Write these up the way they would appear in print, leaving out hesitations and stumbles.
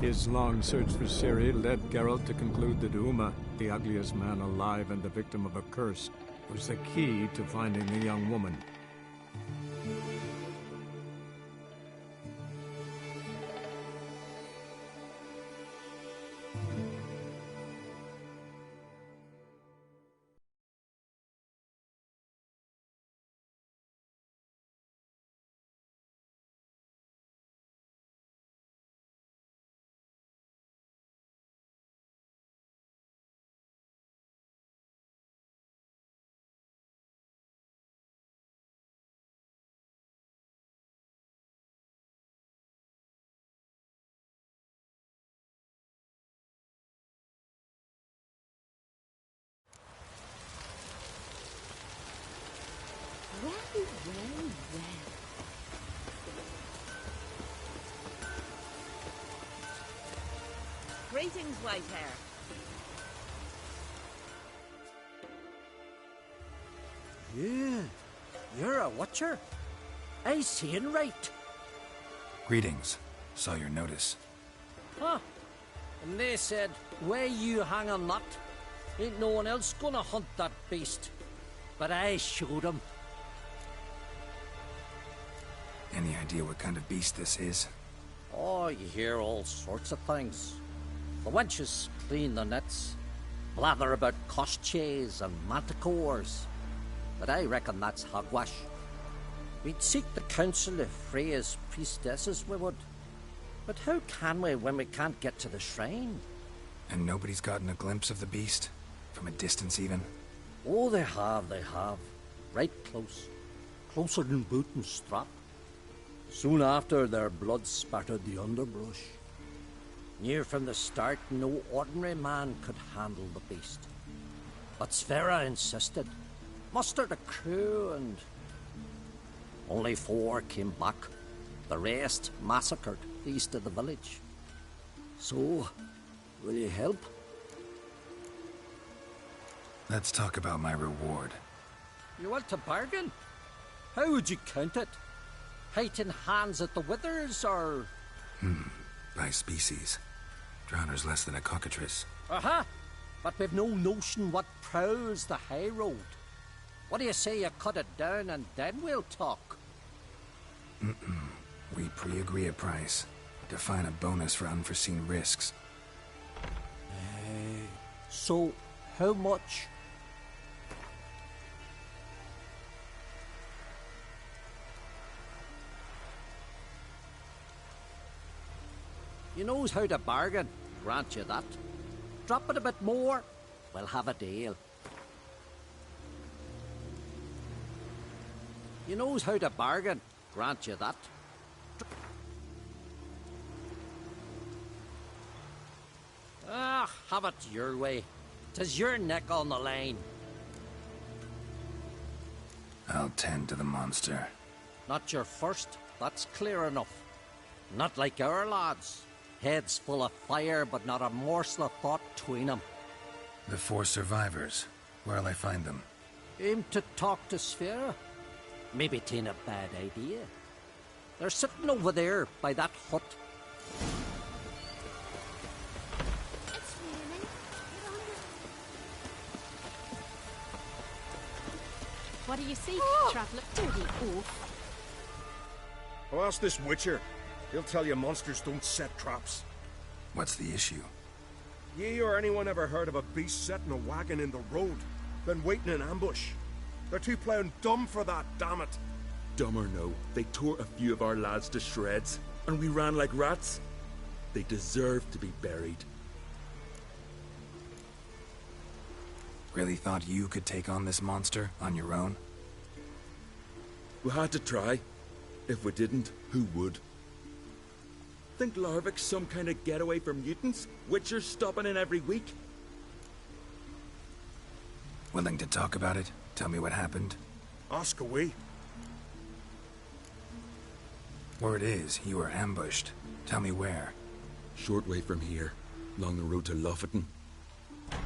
His long search for Ciri led Geralt to conclude that Uma, the ugliest man alive and the victim of a curse, was the key to finding the young woman. Well, well, well. Greetings, Whitehair. Yeah, you're a watcher. I seeing right. Greetings. Saw your notice. Huh. And they said, where you hang on that? Ain't no one else gonna hunt that beast. But I showed 'em. Any idea what kind of beast this is? Oh, you hear all sorts of things. The wenches clean the nets, blather about koshchays and manticores. But I reckon that's hogwash. We'd seek the counsel of Freya's priestesses, we would. But how can we when we can't get to the shrine? And nobody's gotten a glimpse of the beast? From a distance, even? Oh, they have, they have. Right close. Closer than boot and strap. Soon after, their blood spattered the underbrush. Knew from the start no ordinary man could handle the beast. But Sverre insisted. Mustered a crew and... Only 4 came back. The rest massacred east of the village. So, will you help? Let's talk about my reward. You want to bargain? How would you count it? Height in hands at the withers, or...? By species. Drowner's less than a cockatrice. Aha! But we've no notion what prowls the high road. What do you say you cut it down and then we'll talk? We pre-agree a price. Define a bonus for unforeseen risks. So, how much? You knows how to bargain, grant you that. Drop it a bit more, we'll have a deal. You knows how to bargain, grant you that. Ah, have it your way. 'Tis your neck on the line. I'll tend to the monster. Not your first, that's clear enough. Not like our lads. Heads full of fire, but not a morsel of thought between 'em. The 4 survivors. Where'll I find them? Aim to talk to Sverre. Maybe 'tain't a bad idea. They're sitting over there by that hut. It's raining. Get on the... What do you see, traveller? Dirty oaf. Well, ask this Witcher. He'll tell you monsters don't set traps. What's the issue? Ye or anyone ever heard of a beast setting a wagon in the road, then waiting in ambush? They're too plowing dumb for that, damn it. Dumb or no, they tore a few of our lads to shreds, and we ran like rats. They deserve to be buried. Really thought you could take on this monster on your own? We had to try. If we didn't, who would? Think Larvik's some kind of getaway for mutants? Witchers stopping in every week? Willing to talk about it? Tell me what happened? Ask away. Word is, you were ambushed. Tell me where. Short way from here, along the road to Lofoten.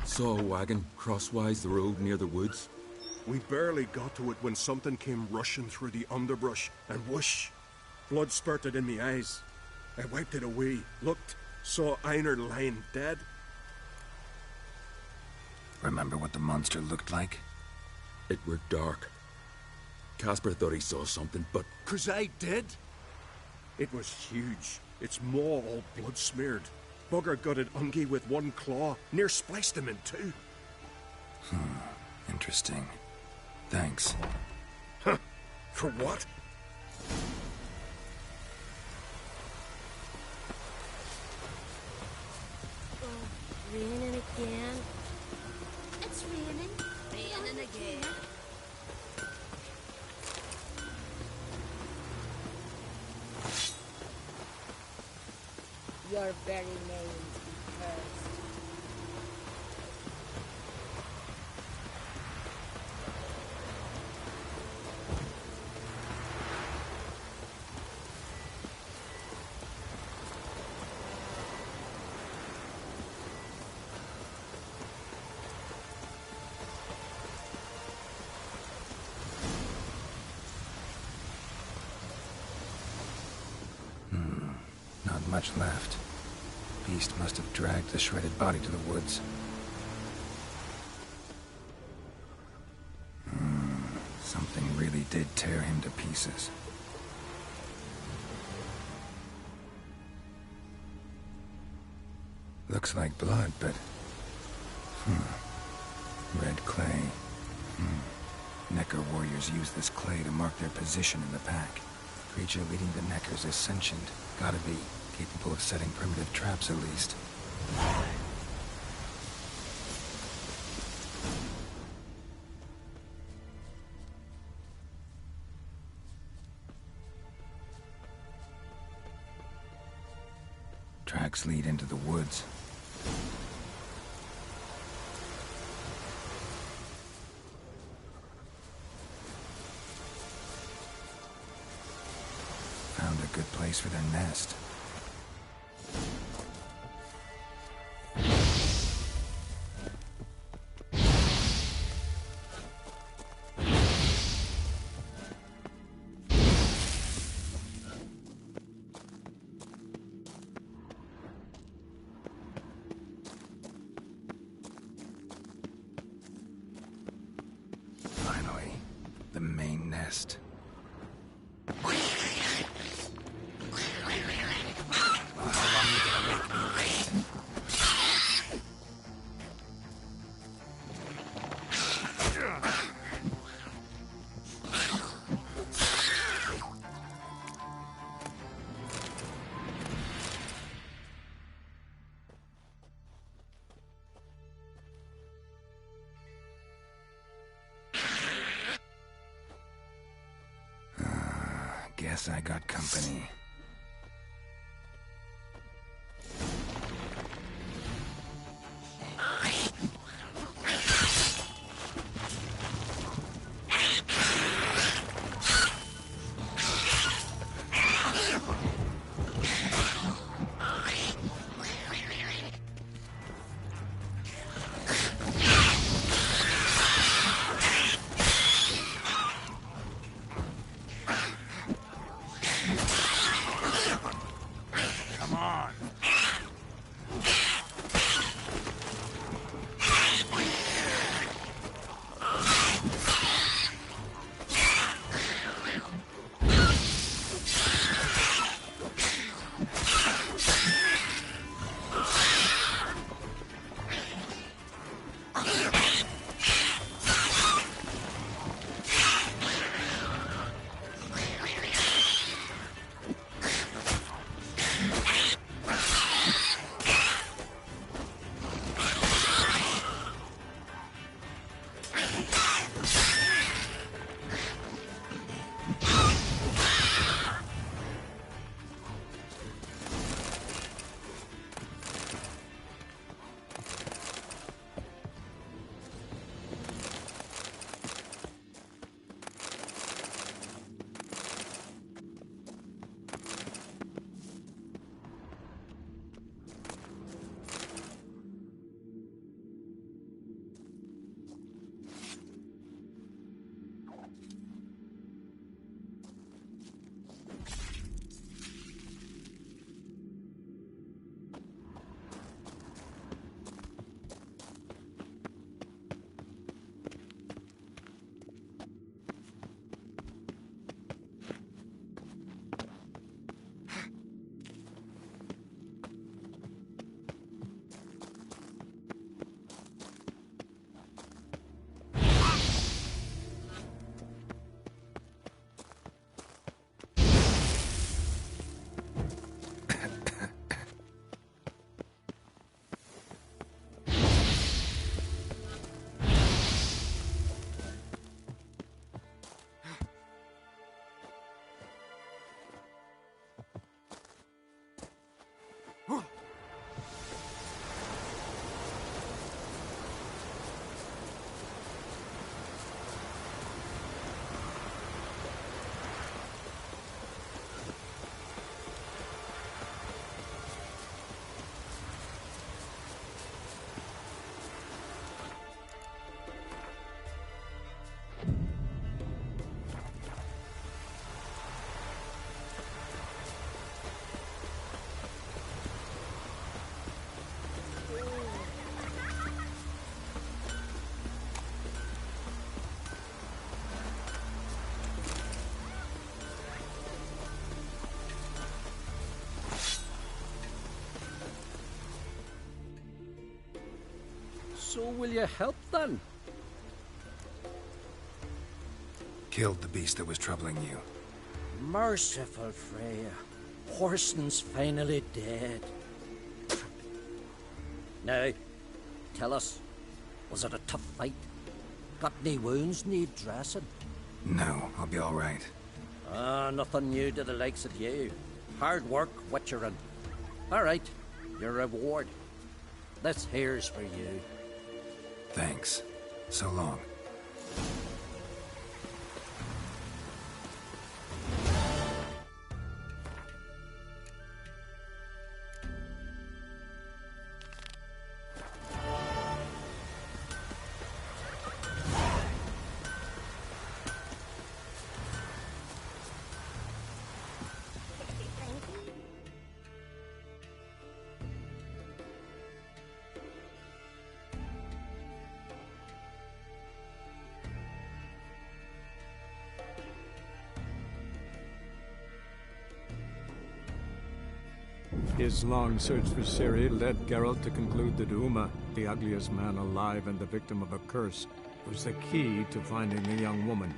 Saw a wagon crosswise the road near the woods. We barely got to it when something came rushing through the underbrush, and whoosh! Blood spurted in me eyes. I wiped it away, looked, Saw Einar lying dead. Remember what the monster looked like? It were dark. Casper thought he saw something, but 'Cause I did. It was huge. Its maw all blood smeared. Bugger gutted Ungi with one claw, near spliced him in two. Interesting. Thanks. Huh. For what? Oh, raining again. It's raining. Raining again. Your very names be cursed. Not much left. Beast must have dragged the shredded body to the woods. Something really did tear him to pieces. Looks like blood, but... Red clay. Necker warriors use this clay to mark their position in the pack. Creature leading the Neckers is sentient. Gotta be. Capable of setting primitive traps, at least. Tracks lead into the woods. Found a good place for their nest. Finally, the main nest. Guess I got company. So will you help then? Killed the beast that was troubling you. Merciful Freya. Whoreson's finally dead. Now, tell us, was it a tough fight? Got any wounds need dressing? No, I'll be all right. Nothing new to the likes of you. Hard work, Witcherin. All right, your reward. This here's for you. Thanks. So long. His long search for Ciri led Geralt to conclude that Uma, the ugliest man alive and the victim of a curse, was the key to finding the young woman.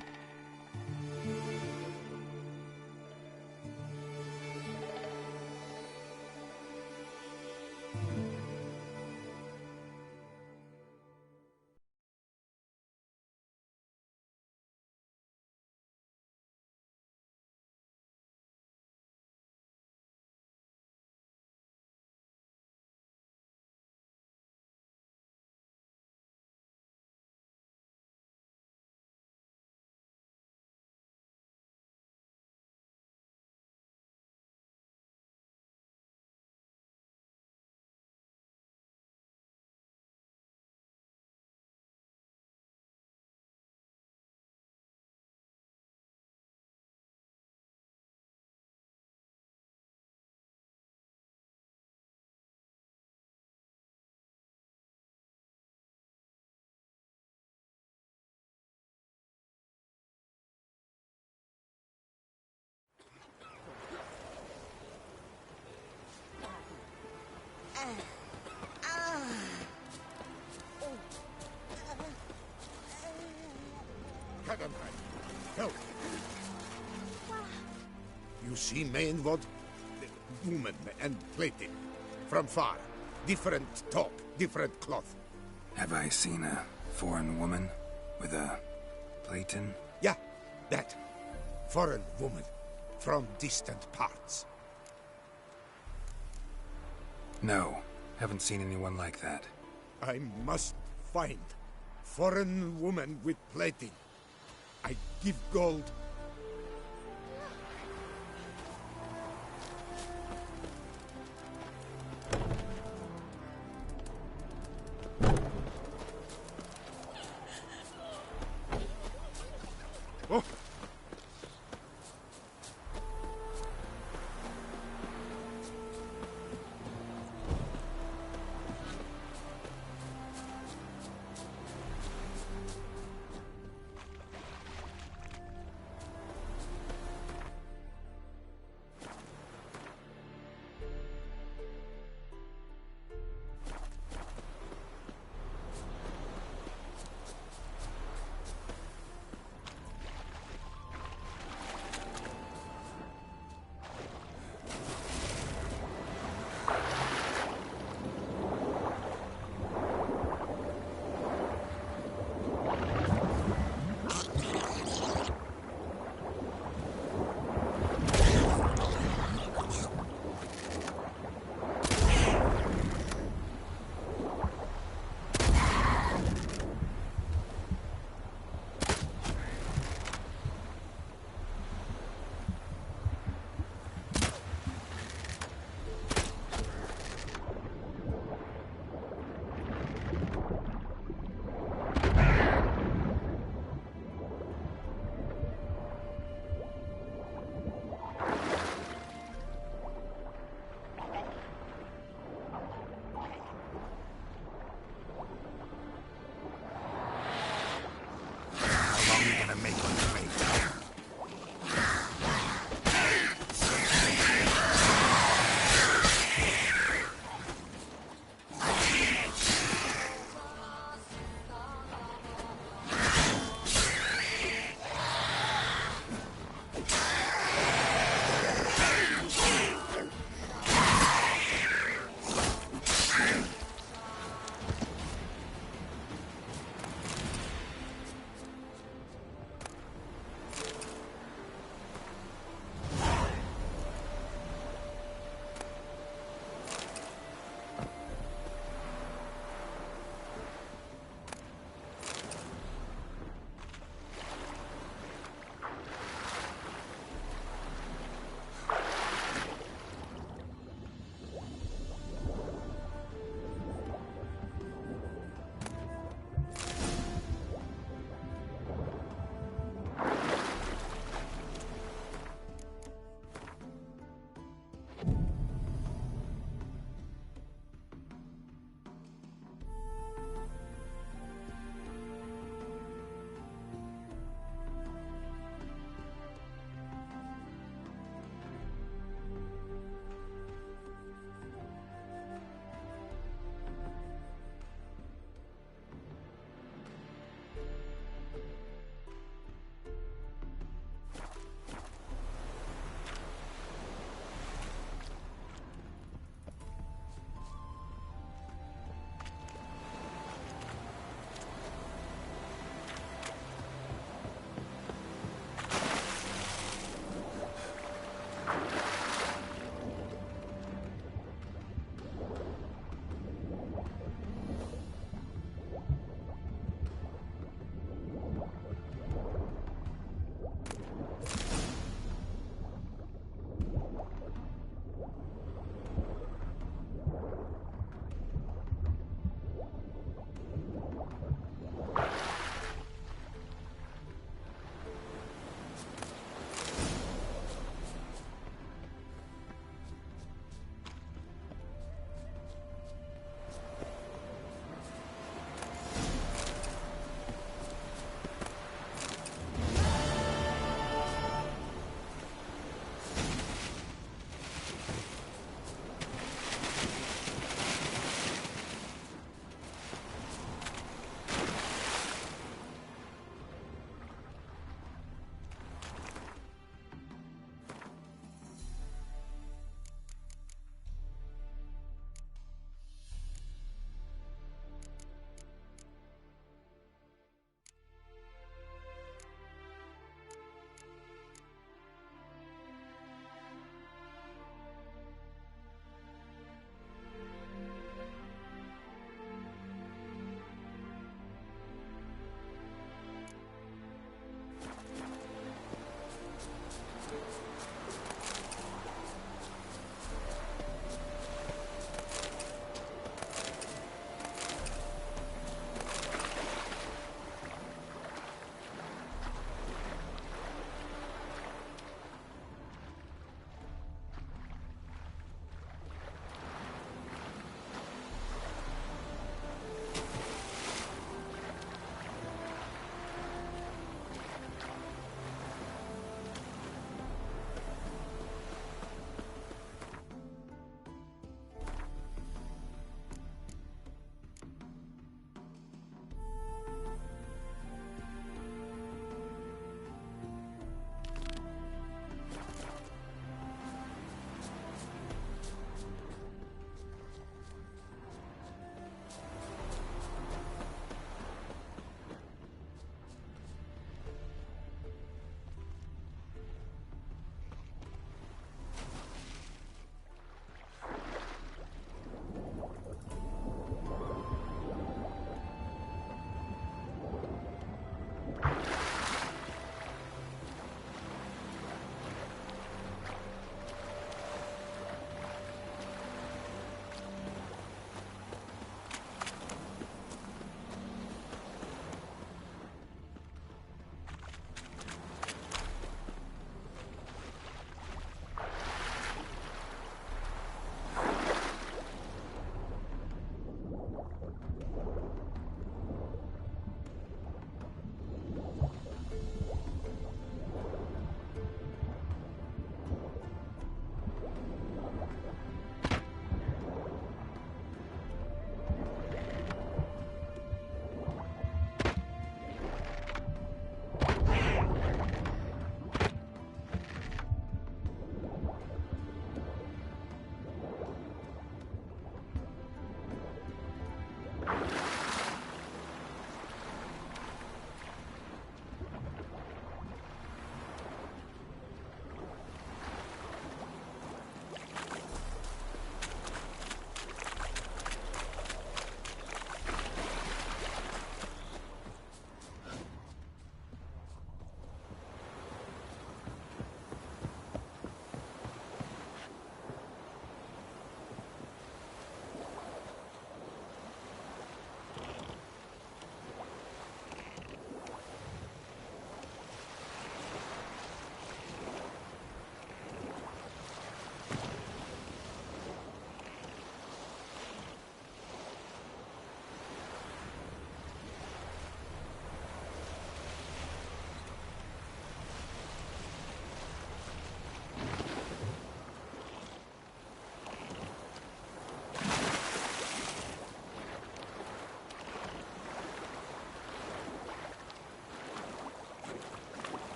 Help! You see Mainvod? Woman and plating. From far. Different top, different cloth. Have I seen a foreign woman with a platen? Yeah, that. Foreign woman. From distant parts. No, haven't seen anyone like that. I must find foreign woman with plating. I give gold. Oh!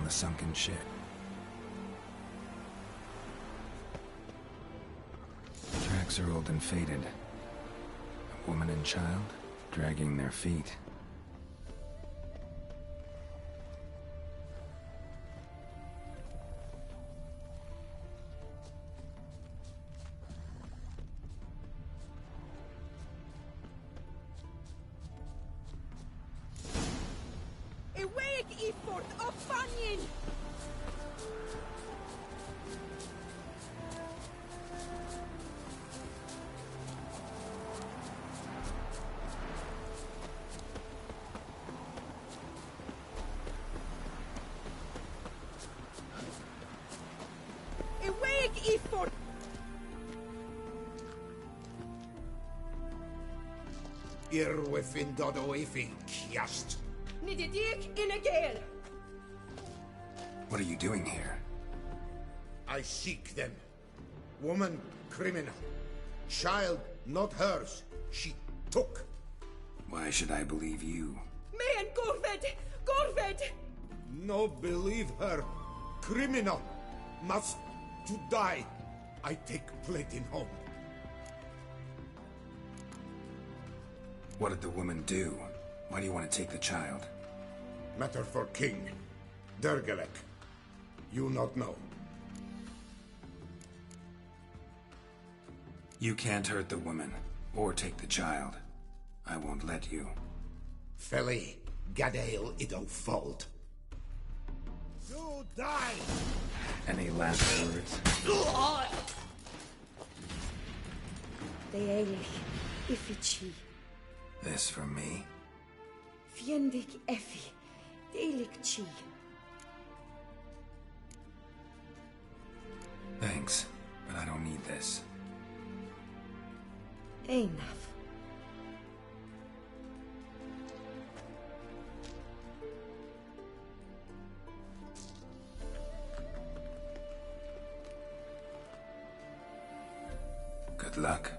a sunken ship. Tracks are old and faded. A woman and child dragging their feet. Irwithin dodo ifin kiast. Nididik in a gale. What are you doing here? I seek them. Woman, criminal. Child, not hers. She took. Why should I believe you? Man, Gorved! Gorved! No believe her. Criminal. Must to die. I take Platin home. What did the woman do? Why do you want to take the child? Matter for king. Dergelek. You not know. You can't hurt the woman, or take the child. I won't let you. Feli, Gadael ido fault. You die! Any last words? The Eilich, Ifichi, This from me? Fiendik Effi, Deilik Chi. Thanks, but I don't need this. Enough. Good luck.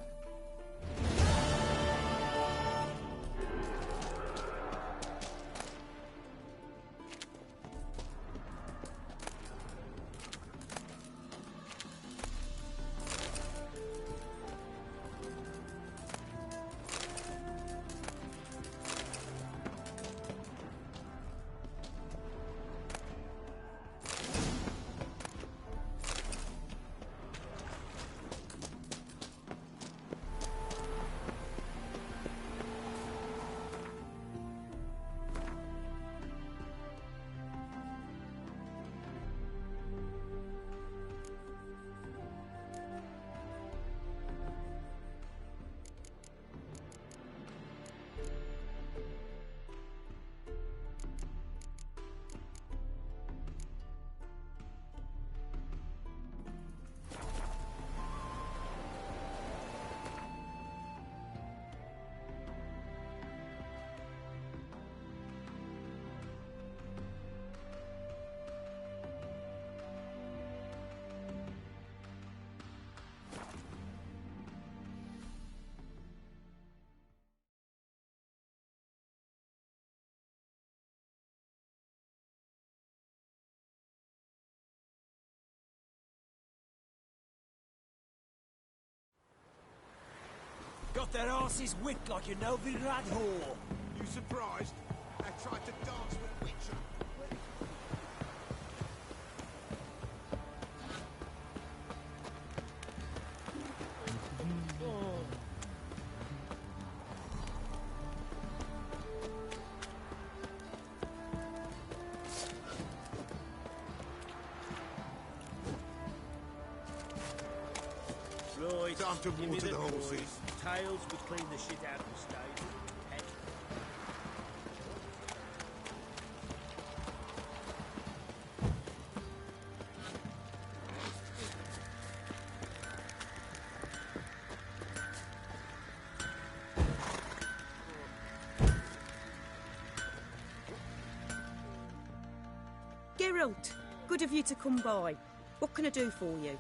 Got their asses whipped like a Novigrad whore. You surprised? I tried to dance with Witcher. Right, Time to give water me the toys. horses. Tails would clean the shit out of the stable. Heck. Geralt, good of you to come by. What can I do for you?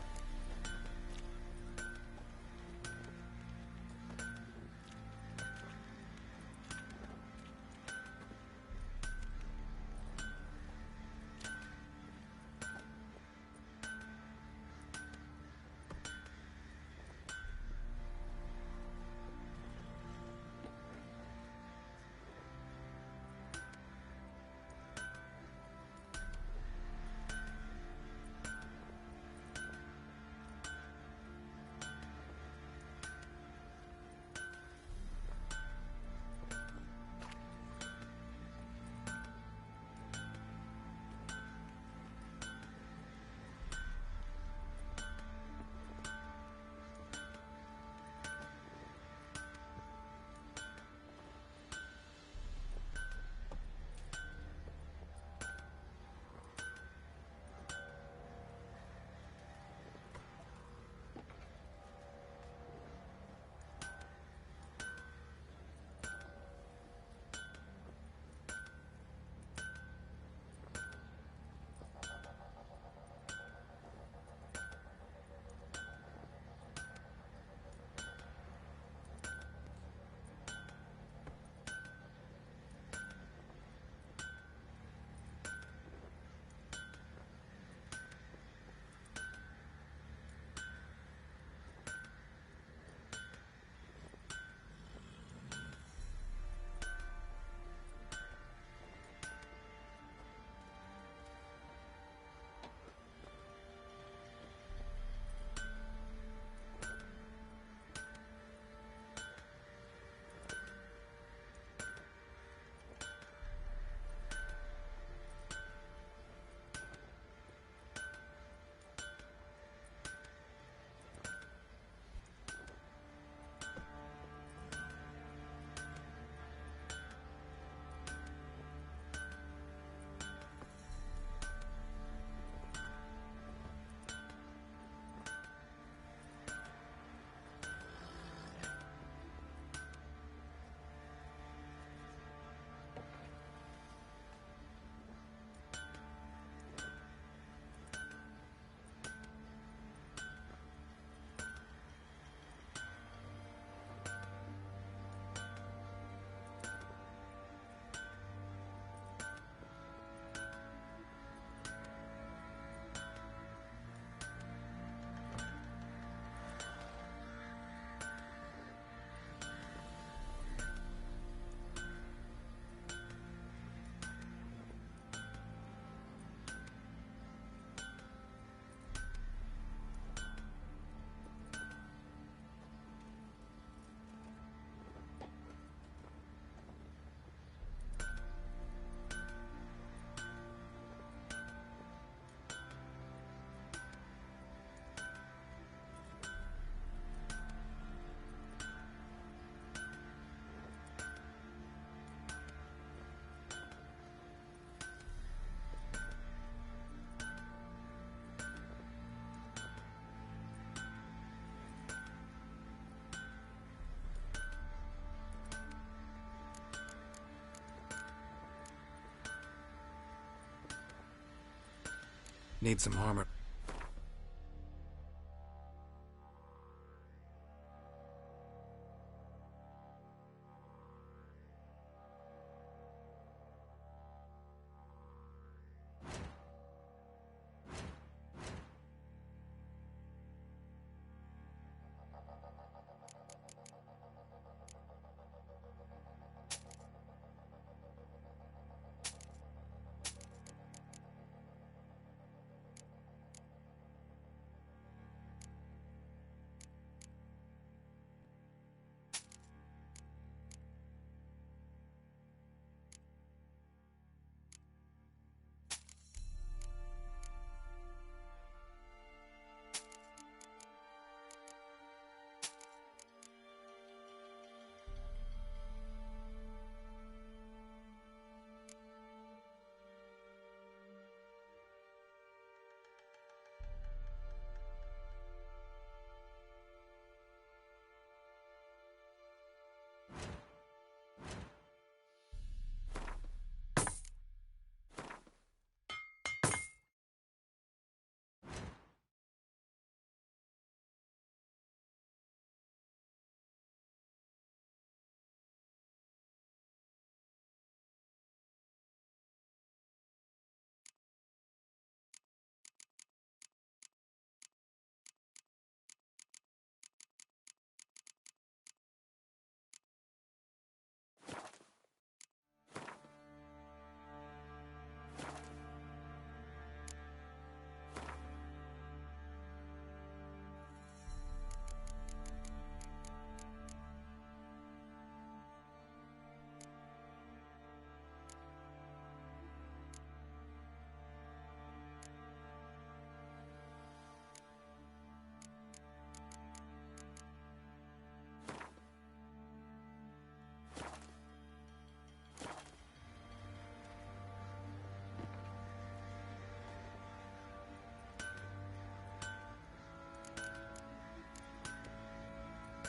Need some armor.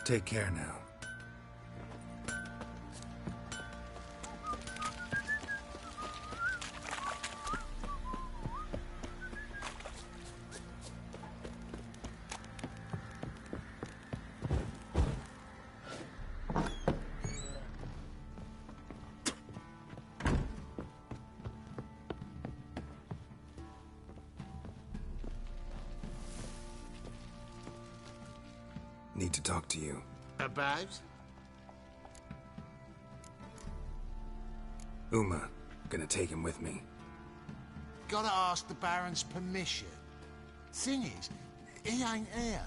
Take care now. Need to talk to you. About? Uma. Gonna take him with me. Gotta ask the Baron's permission. Thing is, he ain't here.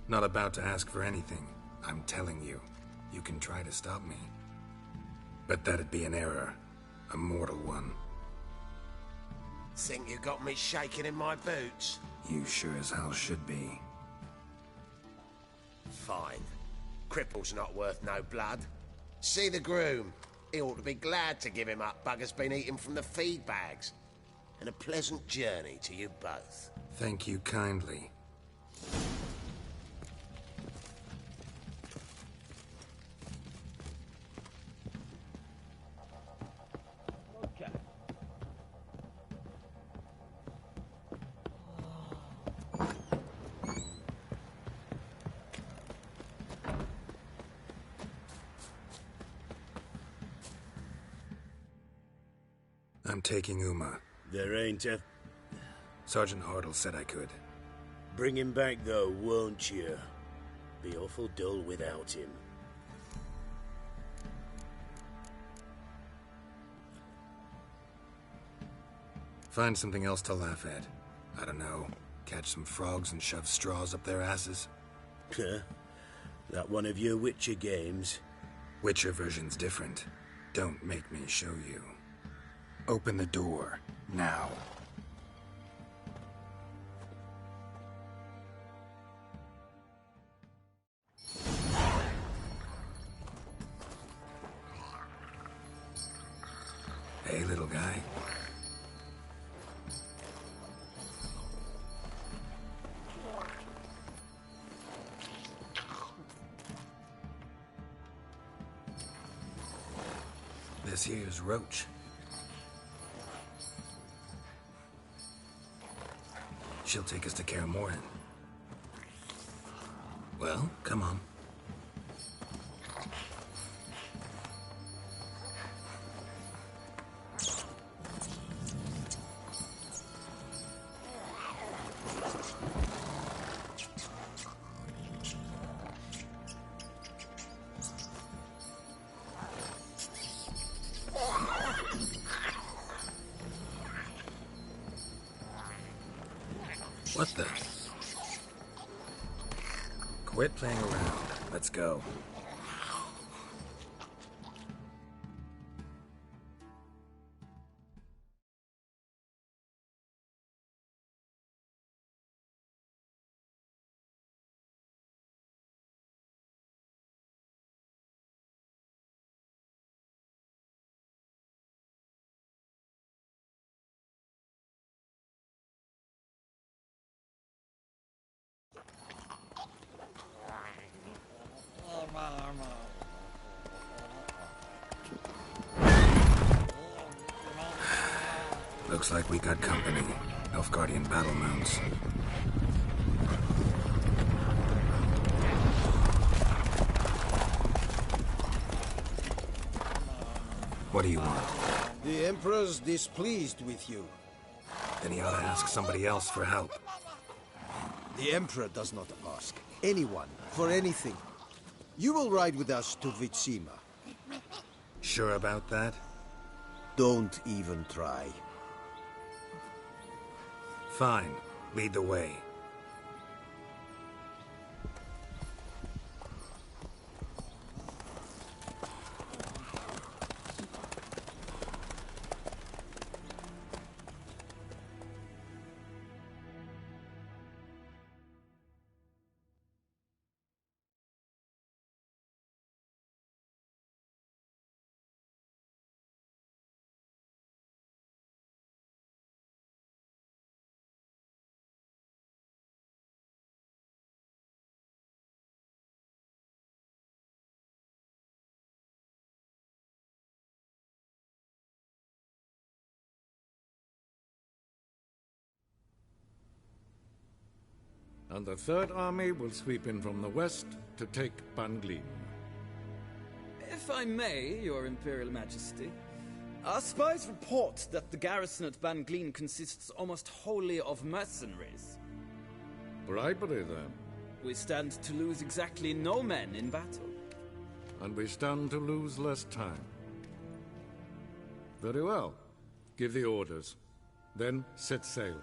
Not about to ask for anything. I'm telling you. You can try to stop me. But that'd be an error. A mortal one. Think you got me shaking in my boots? You sure as hell should be. Fine. Cripple's not worth no blood. See the groom. He ought to be glad to give him up. Bugger's been eating from the feed bags. And a pleasant journey to you both. Thank you kindly. I'm taking Uma. There ain't a... Sergeant Hartle said I could. Bring him back, though, won't you? Be awful dull without him. Find something else to laugh at. I don't know. Catch some frogs and shove straws up their asses. Huh? That one of your Witcher games? Witcher version's different. Don't make me show you. Open the door. Now. Hey, little guy. This here's Roach. she'll take us to Kaer Morhen. Well, come on. What the? Quit playing around. Let's go. Looks like we got company. Nilfgaardian battle mounts. What do you want? The Emperor's displeased with you. Then he ought to ask somebody else for help. The Emperor does not ask anyone for anything. You will ride with us to Vitsima. Sure about that? Don't even try. Fine. Lead the way. And the Third Army will sweep in from the west to take Ban Gleam. If I may, Your Imperial Majesty, our spies report that the garrison at Ban Gleam consists almost wholly of mercenaries. Bribery, then. We stand to lose exactly no men in battle. And we stand to lose less time. Very well. Give the orders. Then set sail.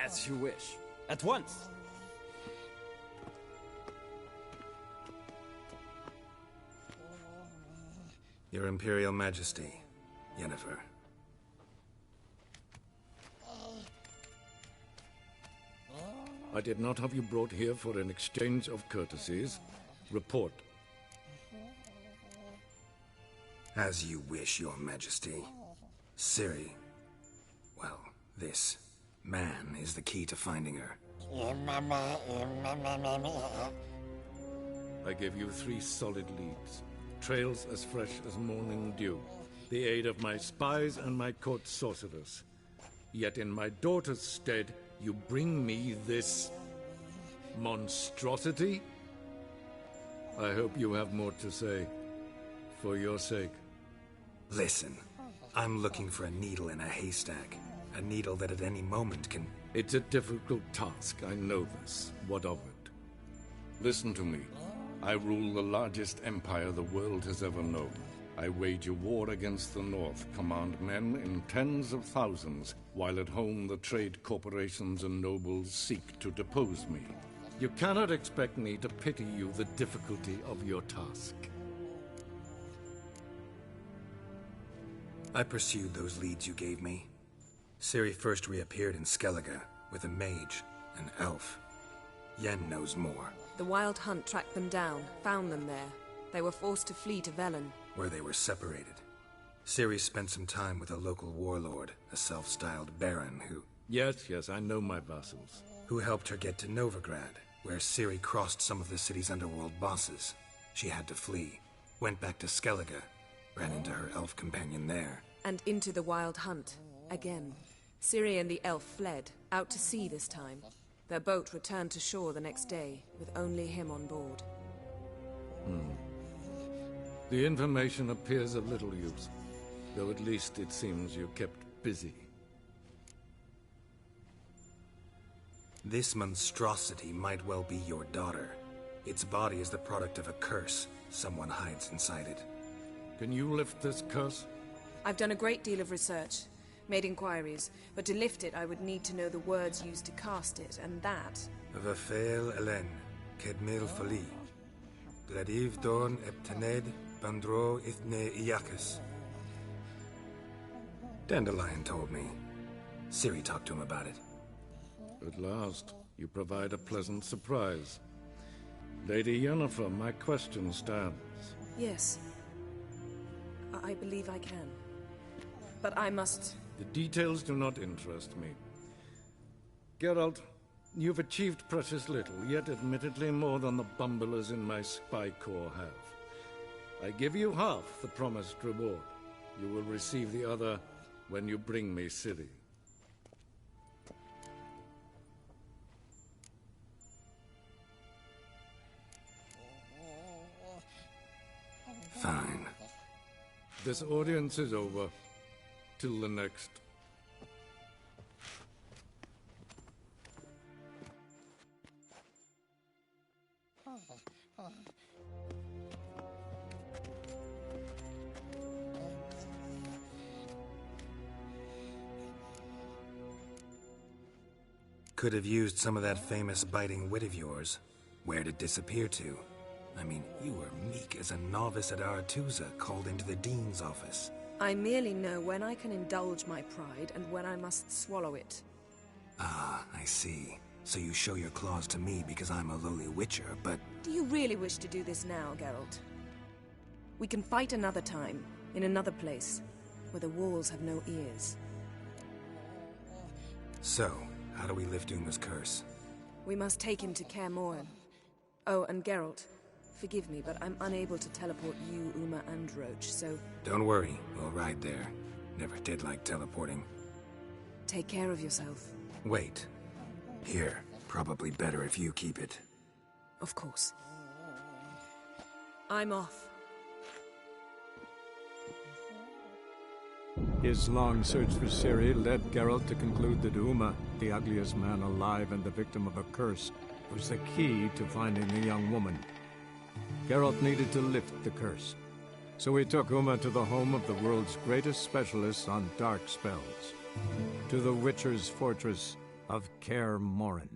As you wish. At once! Your Imperial Majesty, Yennefer. I did not have you brought here for an exchange of courtesies. Report. As you wish, Your Majesty. Ciri. Well, this man is the key to finding her. I gave you 3 solid leads. Trails as fresh as morning dew. The aid of my spies and my court sorcerers. Yet in my daughter's stead, you bring me this monstrosity? I hope you have more to say. For your sake. Listen, I'm looking for a needle in a haystack. A needle that at any moment can... It's a difficult task, I know this. What of it? Listen to me. I rule the largest empire the world has ever known. I wage a war against the North, command men in tens of thousands, while at home the trade corporations and nobles seek to depose me. You cannot expect me to pity you the difficulty of your task. I pursued those leads you gave me. Ciri first reappeared in Skellige with a mage, an elf. Yen knows more. The Wild Hunt tracked them down, found them there. They were forced to flee to Velen. Where they were separated. Ciri spent some time with a local warlord, a self-styled baron who... Yes, I know my vassals. Who helped her get to Novigrad, where Ciri crossed some of the city's underworld bosses. She had to flee, went back to Skellige, ran into her elf companion there. And into the Wild Hunt, again. Ciri and the elf fled, Out to sea this time. Their boat returned to shore the next day, with only him on board. The information appears of little use, though at least it seems you kept busy. This monstrosity might well be your daughter. Its body is the product of a curse. Someone hides inside it. Can you lift this curse? I've done a great deal of research, made inquiries, but to lift it I would need to know the words used to cast it, and that... Vafel Elen, Kedmil Fali. Gladiv Dorn Eptened, Bandro Ithne Iacus. Dandelion told me. Ciri talked to him about it. At last, you provide a pleasant surprise. Lady Yennefer, my question stands. Yes. I believe I can. But I must... The details do not interest me. Geralt, you've achieved precious little, yet admittedly more than the bumblers in my spy corps have. I give you half the promised reward. You will receive the other when you bring me Ciri. Fine. This audience is over. Till the next. Could have used some of that famous biting wit of yours. Where'd it disappear to? I mean, you were meek as a novice at Aretuza called into the Dean's office. I merely know when I can indulge my pride and when I must swallow it. Ah, I see. So you show your claws to me because I'm a lowly witcher, but... Do you really wish to do this now, Geralt? We can fight another time, in another place, where the walls have no ears. So, how do we lift Uma's curse? We must take him to Kaer Morhen. Oh, and Geralt, forgive me, but I'm unable to teleport you, Uma, and Roach, so... Don't worry, we'll ride there. Never did like teleporting. Take care of yourself. Wait. Here, probably better if you keep it. Of course. I'm off. His long search for Ciri led Geralt to conclude that Uma, the ugliest man alive and the victim of a curse, was the key to finding the young woman. Geralt needed to lift the curse, so he took Uma to the home of the world's greatest specialist on dark spells, to the Witcher's fortress of Kaer Morhen.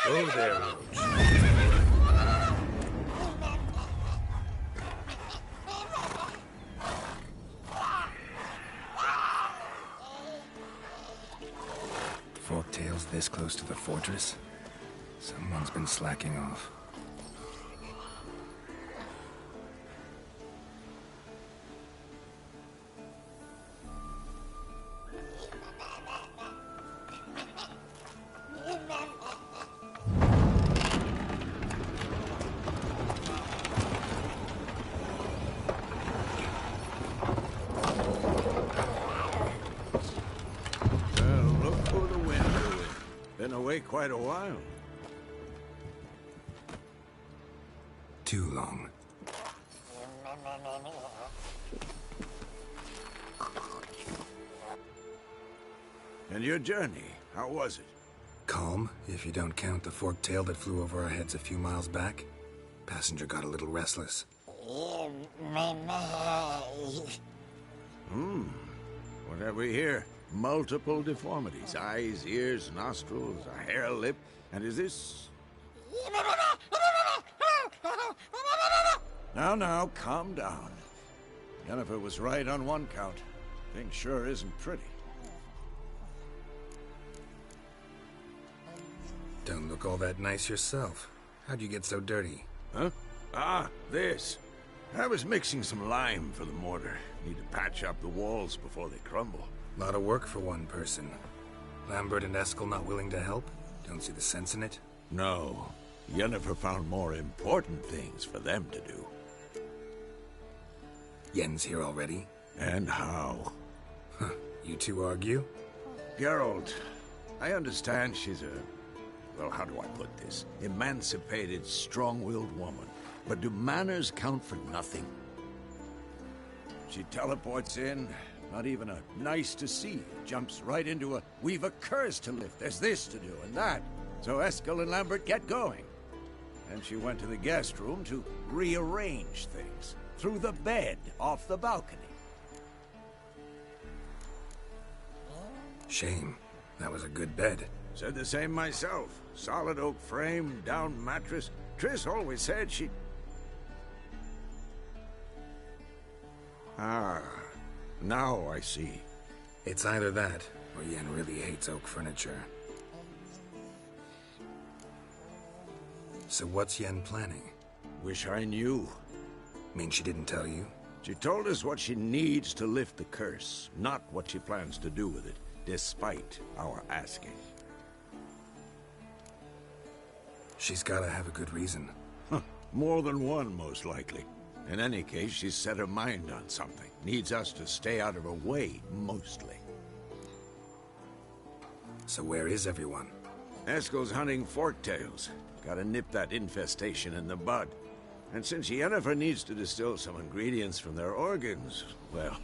Oh, there, Roach. Forktail's this close to the fortress? Someone's been slacking off. Quite a while. Too long. And your journey, how was it? Calm, if you don't count the forktail that flew over our heads a few miles back. Passenger got a little restless. What have we here? Multiple deformities. Eyes, ears, nostrils, a hair lip. And is this... Now, calm down. Yennefer was right on one count. Thing sure isn't pretty. Don't look all that nice yourself. How'd you get so dirty? Huh? Ah, this. I was mixing some lime for the mortar. Need to patch up the walls before they crumble. Lot of work for one person. Lambert and Eskel not willing to help? Don't see the sense in it? No. Yennefer found more important things for them to do. Yen's here already? And how? Huh. You two argue? Geralt, I understand she's a... well, how do I put this? Emancipated, strong-willed woman. But do manners count for nothing? She teleports in, not even a nice to see. Jumps right into a, we've a curse to lift, there's this to do and that. So Eskel and Lambert get going. And she went to the guest room to rearrange things. Through the bed, off the balcony. Shame. That was a good bed. Said the same myself. Solid oak frame, down mattress. Triss always said she... Ah, now I see. It's either that, or Yen really hates oak furniture. So what's Yen planning? Wish I knew. Mean she didn't tell you? She told us what she needs to lift the curse, not what she plans to do with it, despite our asking. She's gotta have a good reason. Huh. More than one, most likely. In any case, she's set her mind on something. Needs us to stay out of her way, mostly. So where is everyone? Eskel's hunting forktails. Gotta nip that infestation in the bud. And since Yennefer needs to distill some ingredients from their organs, well,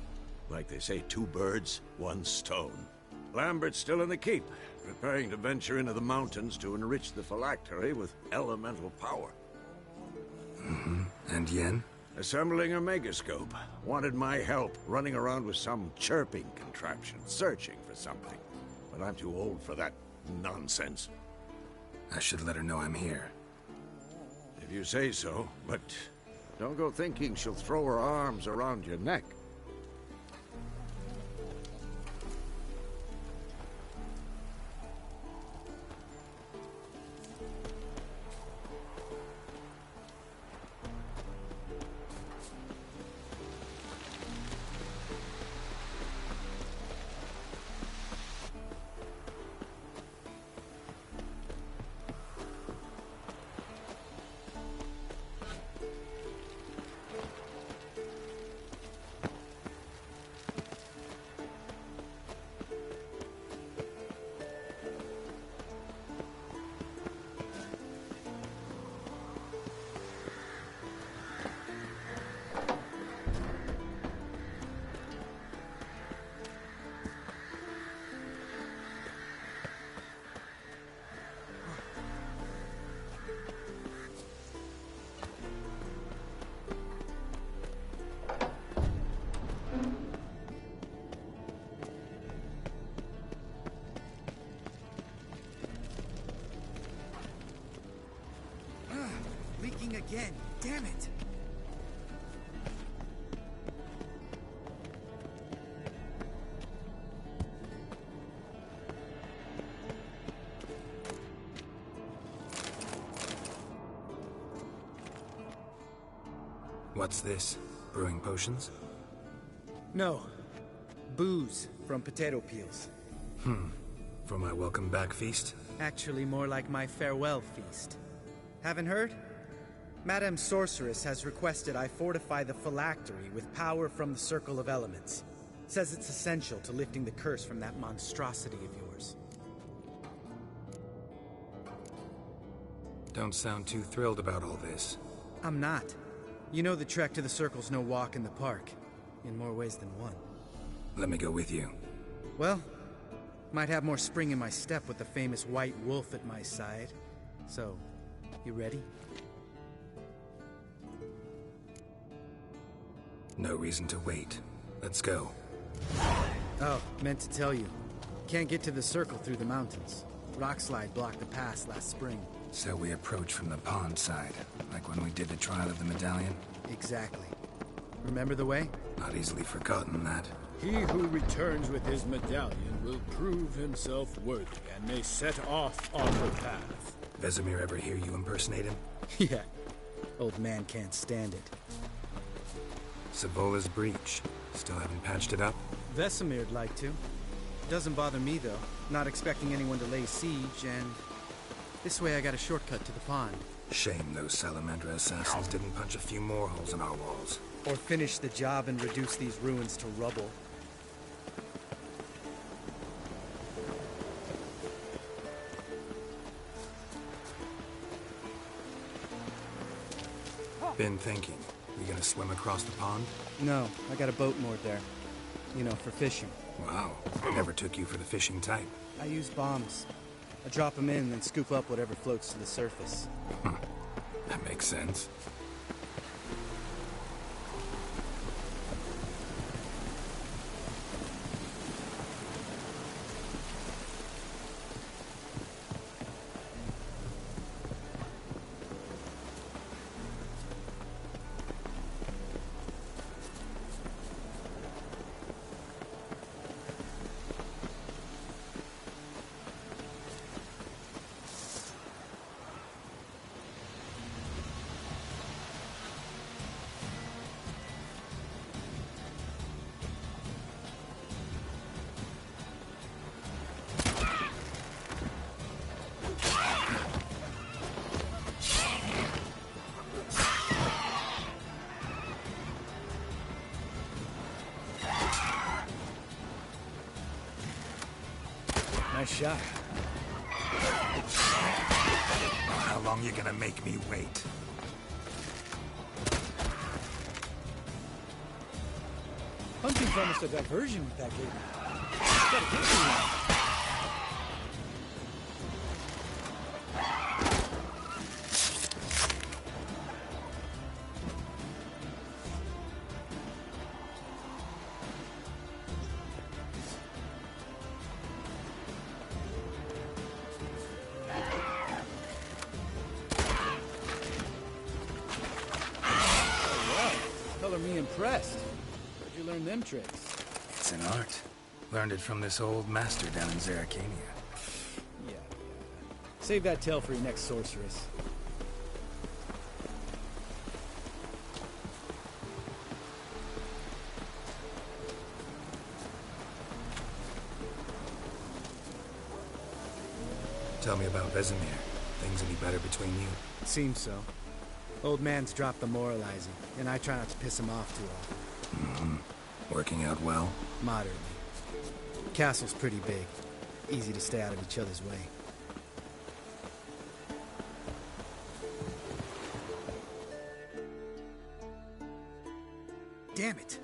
like they say, 2 birds, 1 stone. Lambert's still in the keep, preparing to venture into the mountains to enrich the phylactery with elemental power. Mm-hmm. And Yen? Assembling a megascope. Wanted my help running around with some chirping contraption, searching for something. But I'm too old for that nonsense. I should let her know I'm here. If you say so, but don't go thinking she'll throw her arms around your neck. Leaking again. Damn it. What's this? Brewing potions? No. Booze from potato peels. For my welcome back feast? Actually, more like my farewell feast. Haven't heard? Madame Sorceress has requested I fortify the phylactery with power from the Circle of Elements. Says it's essential to lifting the curse from that monstrosity of yours. Don't sound too thrilled about all this. I'm not. You know the trek to the Circle's no walk in the park. In more ways than one. Let me go with you. Well, might have more spring in my step with the famous White Wolf at my side. So, you ready? No reason to wait. Let's go. Oh, meant to tell you. Can't get to the Circle through the mountains. Rockslide blocked the pass last spring. So we approach from the pond side, like when we did the trial of the medallion? Exactly. Remember the way? Not easily forgotten, that. He who returns with his medallion will prove himself worthy and may set off on the path. Vesemir ever hear you impersonate him? Yeah. Old man can't stand it. Savola's breach. Still haven't patched it up? Vesemir'd like to. Doesn't bother me, though. Not expecting anyone to lay siege, and... this way I got a shortcut to the pond. Shame those Salamandra assassins didn't punch a few more holes in our walls. Or finish the job and reduce these ruins to rubble. Been thinking. We gonna swim across the pond? No, I got a boat moored there. You know, for fishing. Wow. Never took you for the fishing type. I use bombs. I drop them in and then scoop up whatever floats to the surface. That makes sense. Nice shot. How long you gonna make me wait? Hunting's almost a diversion with that game. Gotta get to one. Me impressed. Where'd you learn them tricks? It's an art. Learned it from this old master down in Zerrikania. Yeah. Save that tale for your next sorceress. Tell me about Vesemir. Things any better between you? Seems so. Old man's dropped the moralizing, and I try not to piss him off too often. Mm-hmm. Working out well? Moderately. Castle's pretty big. Easy to stay out of each other's way. Damn it!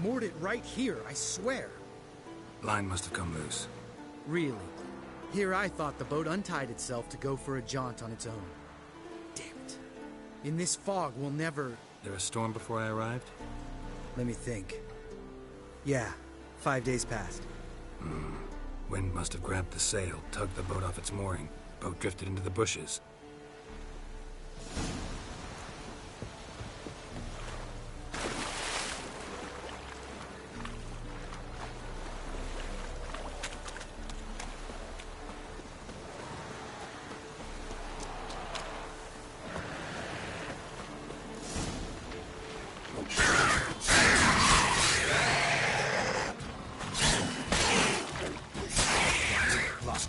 Moored it right here, I swear! Line must have come loose. Really? Here I thought the boat untied itself to go for a jaunt on its own. In this fog, we'll never... There a storm before I arrived? Let me think. Yeah, 5 days passed. Wind must have grabbed the sail, tugged the boat off its mooring. Boat drifted into the bushes.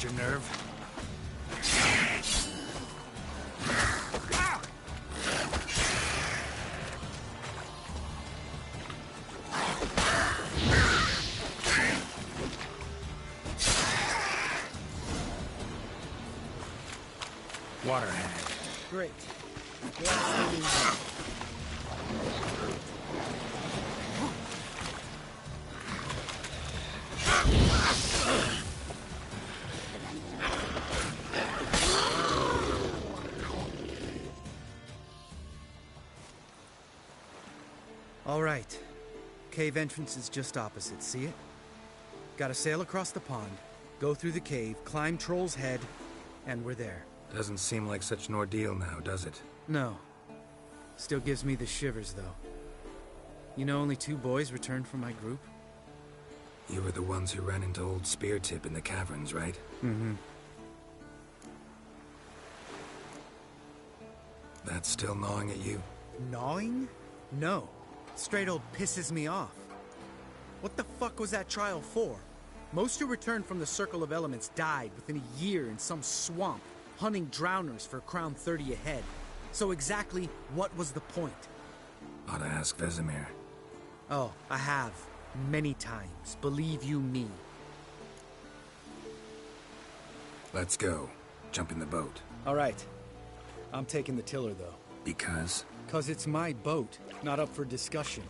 Your nerve? Water hag. Great. All right. Cave entrance is just opposite, see it? Gotta sail across the pond, go through the cave, climb Troll's Head, and we're there. Doesn't seem like such an ordeal now, does it? No. Still gives me the shivers, though. You know only 2 boys returned from my group? You were the ones who ran into old Speartip in the caverns, right? Mm-hmm. That's still gnawing at you? Gnawing? No. Straight old pisses me off. What the fuck was that trial for? Most who returned from the Circle of Elements died within a year in some swamp, hunting drowners for Crown 30 a head. So exactly what was the point? Ought to ask Vesemir. Oh, I have. Many times. Believe you me. Let's go. Jump in the boat. All right. I'm taking the tiller, though. Because? 'Cause it's my boat, not up for discussion.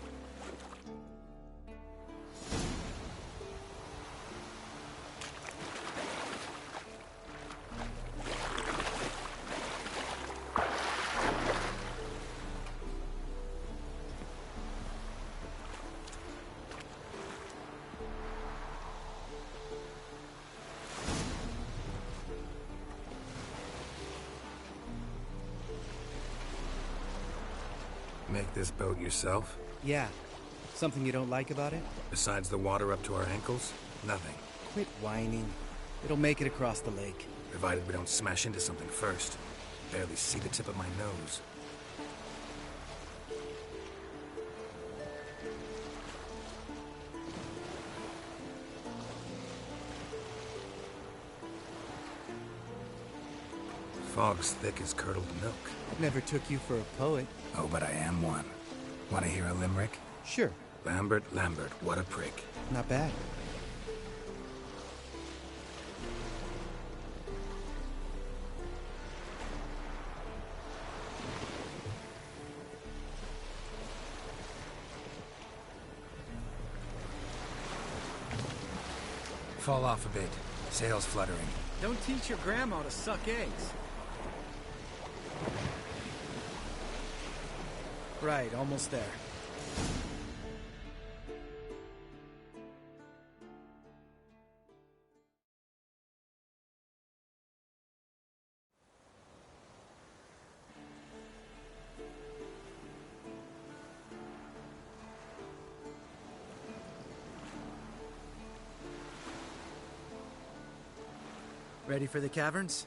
Make this boat yourself? Yeah. Something you don't like about it? Besides the water up to our ankles? Nothing. Quit whining. It'll make it across the lake. Provided we don't smash into something first. Barely see the tip of my nose. Fog's thick as curdled milk. Never took you for a poet. Oh, but I am one. Want to hear a limerick? Sure. Lambert, Lambert, what a prick. Not bad. Fall off a bit. Sails fluttering. Don't teach your grandma to suck eggs. Right, almost there. Ready for the caverns?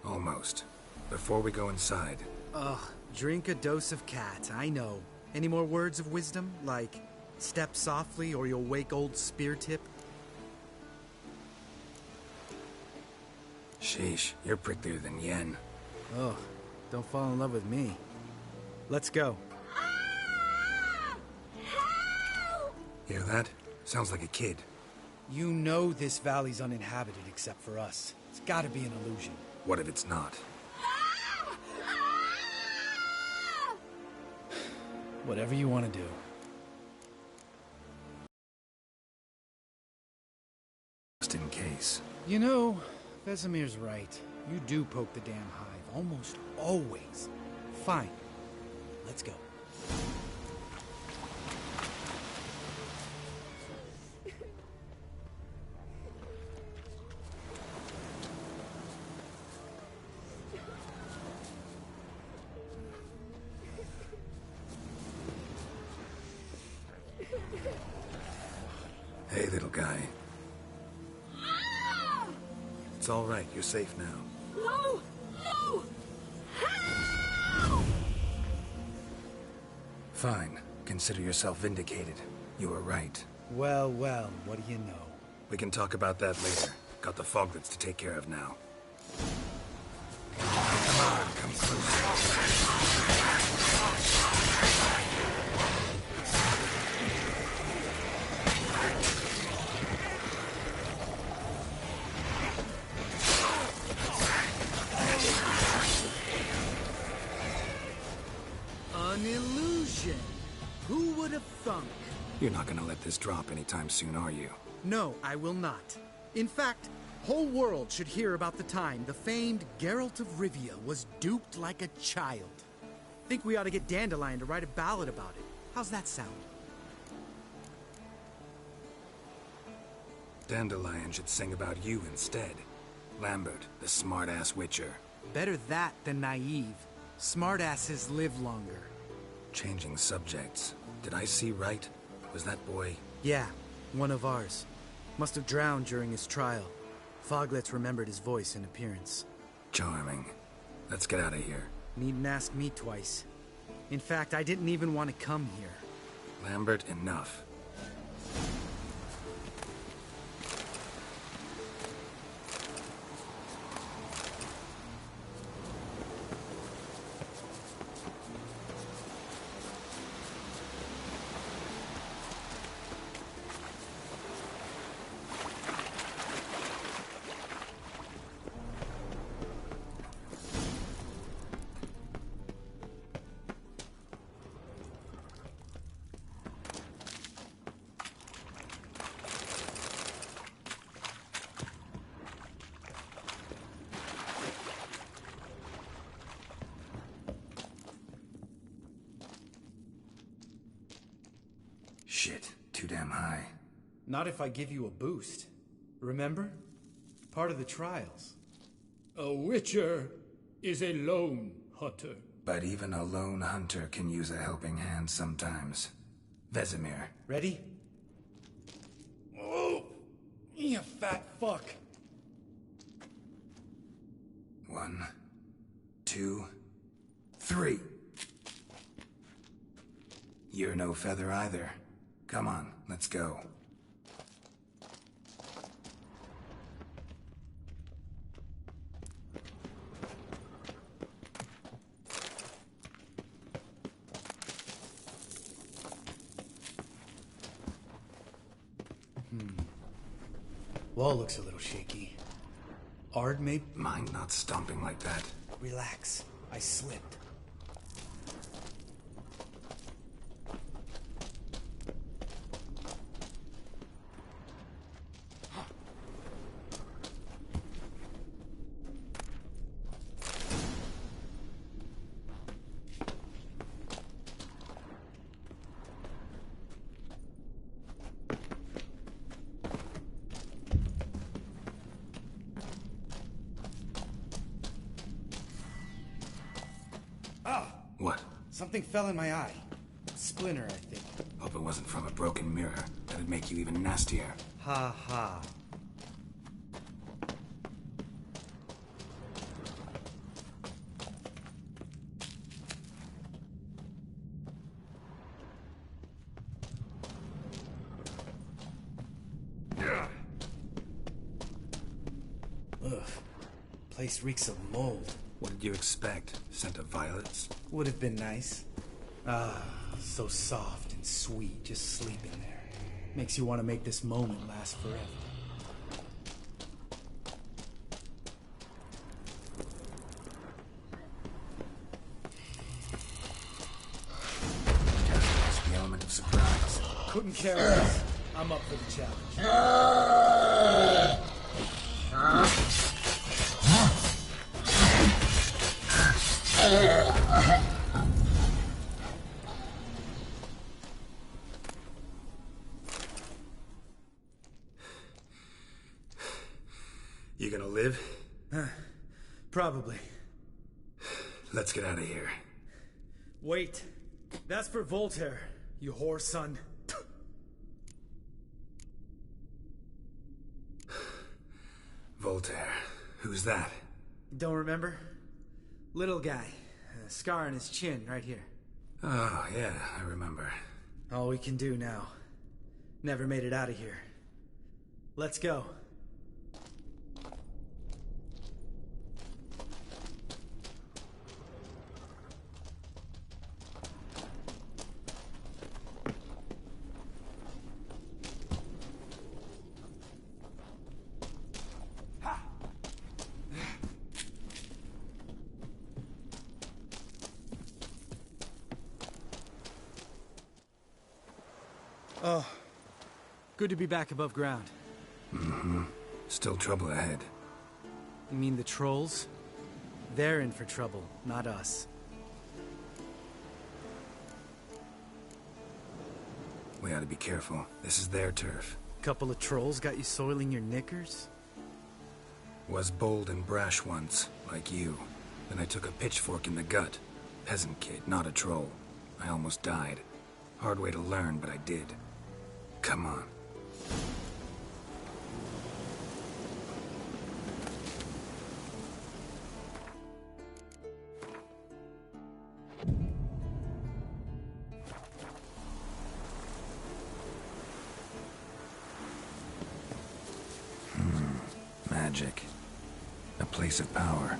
Almost. Before we go inside. Ugh, drink a dose of cat, I know. Any more words of wisdom? Like, step softly or you'll wake old Speartip? Sheesh, you're pricklier than Yen. Ugh, don't fall in love with me. Let's go. Hear that? Sounds like a kid. You know this valley's uninhabited except for us. It's gotta be an illusion. What if it's not? Whatever you want to do. Just in case. You know, Vesemir's right. You do poke the damn hive, almost always. Fine. Let's go. Hey, little guy. It's all right. You're safe now. No! No! Fine. Consider yourself vindicated. You were right. Well, well, what do you know? We can talk about that later. Got the foglets to take care of now. Come on, come closer. An illusion. Who would have thunk? You're not gonna let this drop anytime soon, are you? No, I will not. In fact, whole world should hear about the time the famed Geralt of Rivia was duped like a child. Think we ought to get Dandelion to write a ballad about it. How's that sound? Dandelion should sing about you instead. Lambert, the smart-ass witcher. Better that than naive. Smartasses live longer. Changing subjects. Did I see right? Was that boy? Yeah, one of ours. Must have drowned during his trial. Foglets remembered his voice and appearance. Charming. Let's get out of here. Needn't ask me twice. In fact, I didn't even want to come here. Lambert, enough. Shit, too damn high. Not if I give you a boost. Remember? Part of the trials. A witcher is a lone hunter. But even a lone hunter can use a helping hand sometimes. Vesemir. Ready? Oh, you fat fuck. 1, 2, 3. You're no feather either. Come on, let's go. Wall looks a little shaky. Ard may... Mind not stomping like that. Relax. I slipped. What? Something fell in my eye. Splinter, I think. Hope it wasn't from a broken mirror. That'd make you even nastier. Ha ha. Ugh. Place reeks of mold. What did you expect? Scent of violets? Would have been nice. Ah, so soft and sweet, just sleeping there. Makes you want to make this moment last forever. That's the element of surprise. Couldn't care less. I'm up for the challenge. You gonna live? Probably. Let's get out of here. Wait. That's for Voltaire, you whore son. Voltaire. Who's that? Don't remember? Little guy. A scar on his chin, right here. Oh, yeah, I remember. All we can do now. Never made it out of here. Let's go. Oh, good to be back above ground. Mm-hmm. Still trouble ahead. You mean the trolls? They're in for trouble, not us. We ought to be careful. This is their turf. Couple of trolls got you soiling your knickers? Was bold and brash once, like you. Then I took a pitchfork in the gut. Peasant kid, not a troll. I almost died. Hard way to learn, but I did. Come on. magic. A place of power.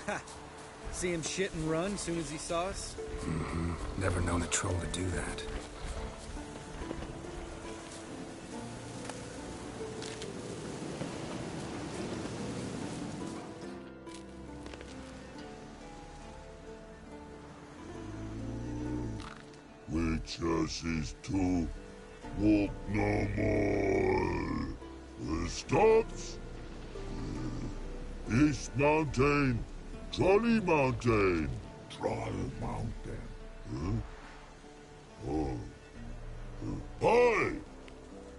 Ha! See him shit and run as soon as he saw us? Mm-hmm. Never known a troll to do that. Witches is to walk no more. Stops. East Mountain. Trolley Mountain. Troll Mountain. Huh? Oh. Hi!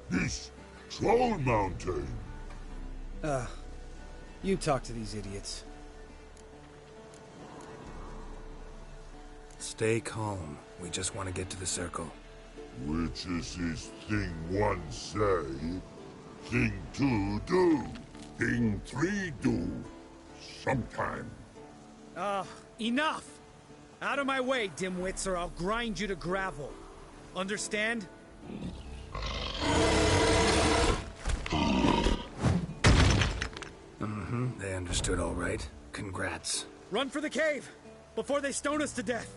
This Troll Mountain. You talk to these idiots. Stay calm. We just want to get to the circle. Witches is thing one say, thing two do, thing three do. Sometime. Enough! Out of my way, dimwits, or I'll grind you to gravel. Understand? Mm-hmm. They understood all right. Congrats. Run for the cave! Before they stone us to death!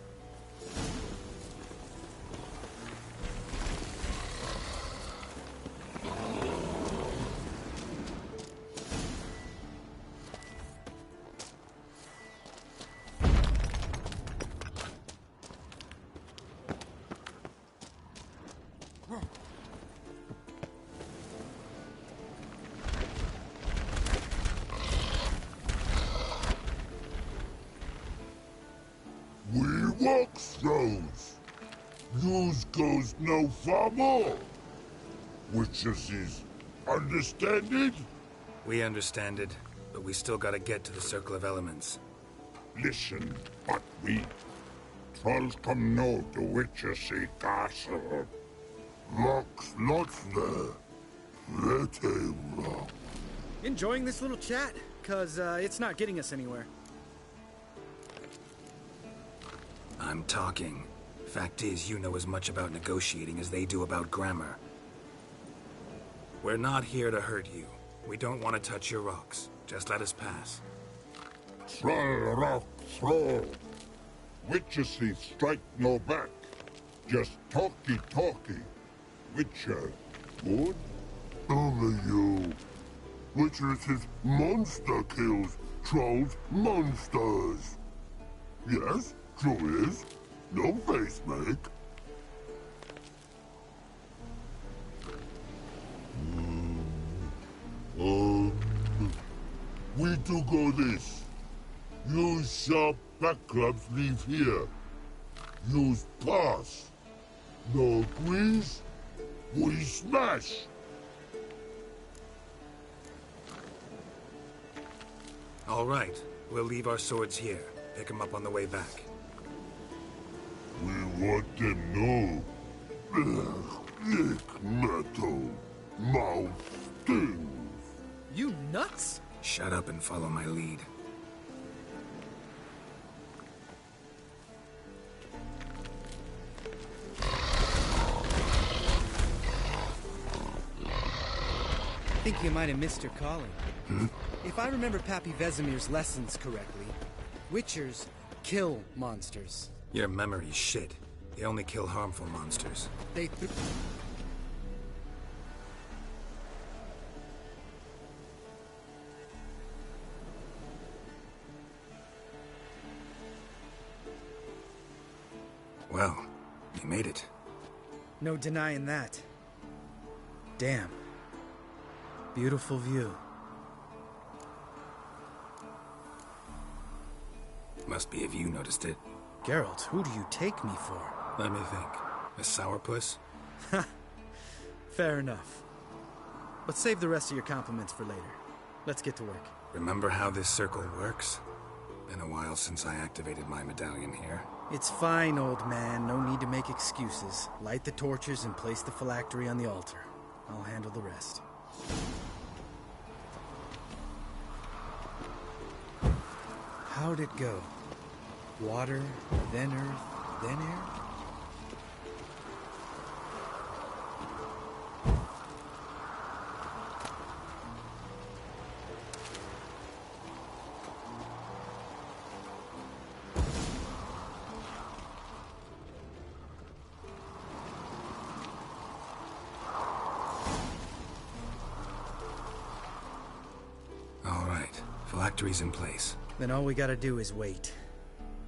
We walk throws. News goes no far more. Witches is understand it? We understand it, but we still gotta get to the Circle of Elements. Listen, but we trolls come know the Witches castle. Lots there. Very rock. Enjoying this little chat? Cause, it's not getting us anywhere. I'm talking. Fact is, you know as much about negotiating as they do about grammar. We're not here to hurt you. We don't want to touch your rocks. Just let us pass. Troll rock throw. Witches strike no back. Just talky. Witcher, good? Only you. Witches is monster kills. Trolls monsters. Yes, true is. No face make. We do go this. Use sharp back clubs leave here. Use pass. No agrees, we smash. All right, we'll leave our swords here. Pick them up on the way back. We want them know. Thick metal. Mouth stings. You nuts? Shut up and follow my lead. I think you might have missed your calling. Hmm? If I remember Pappy Vesemir's lessons correctly, Witchers kill monsters. Your memory's shit. They only kill harmful monsters. They Well, you made it. No denying that. Damn. Beautiful view. Must be if you noticed it. Geralt, who do you take me for? Let me think. A sourpuss? Fair enough. But save the rest of your compliments for later. Let's get to work. Remember how this circle works? Been a while since I activated my medallion here. It's fine, old man. No need to make excuses. Light the torches and place the phylactery on the altar. I'll handle the rest. How'd it go? Water, then earth, then air? All right, phylactery's in place. Then all we gotta do is wait.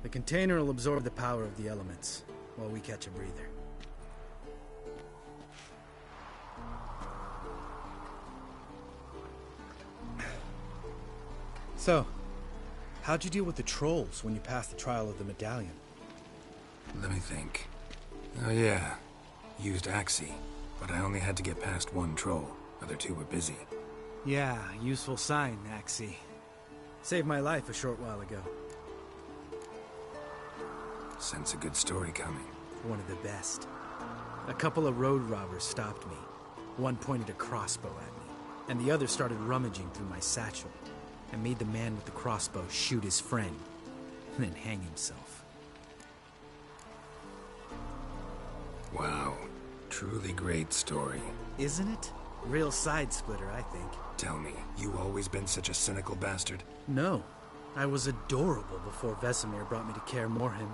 The container will absorb the power of the elements, while we catch a breather. So, how'd you deal with the trolls when you passed the trial of the medallion? Let me think. Oh yeah, used Axii, but I only had to get past one troll. Other two were busy. Yeah, useful sign, Axii. Saved my life a short while ago. Sense a good story coming. One of the best. A couple of road robbers stopped me. One pointed a crossbow at me, and the other started rummaging through my satchel, and made the man with the crossbow shoot his friend, and then hang himself. Wow. Truly great story. Isn't it? Real side-splitter, I think. Tell me, you always been such a cynical bastard? No. I was adorable before Vesemir brought me to Kaer Morhen.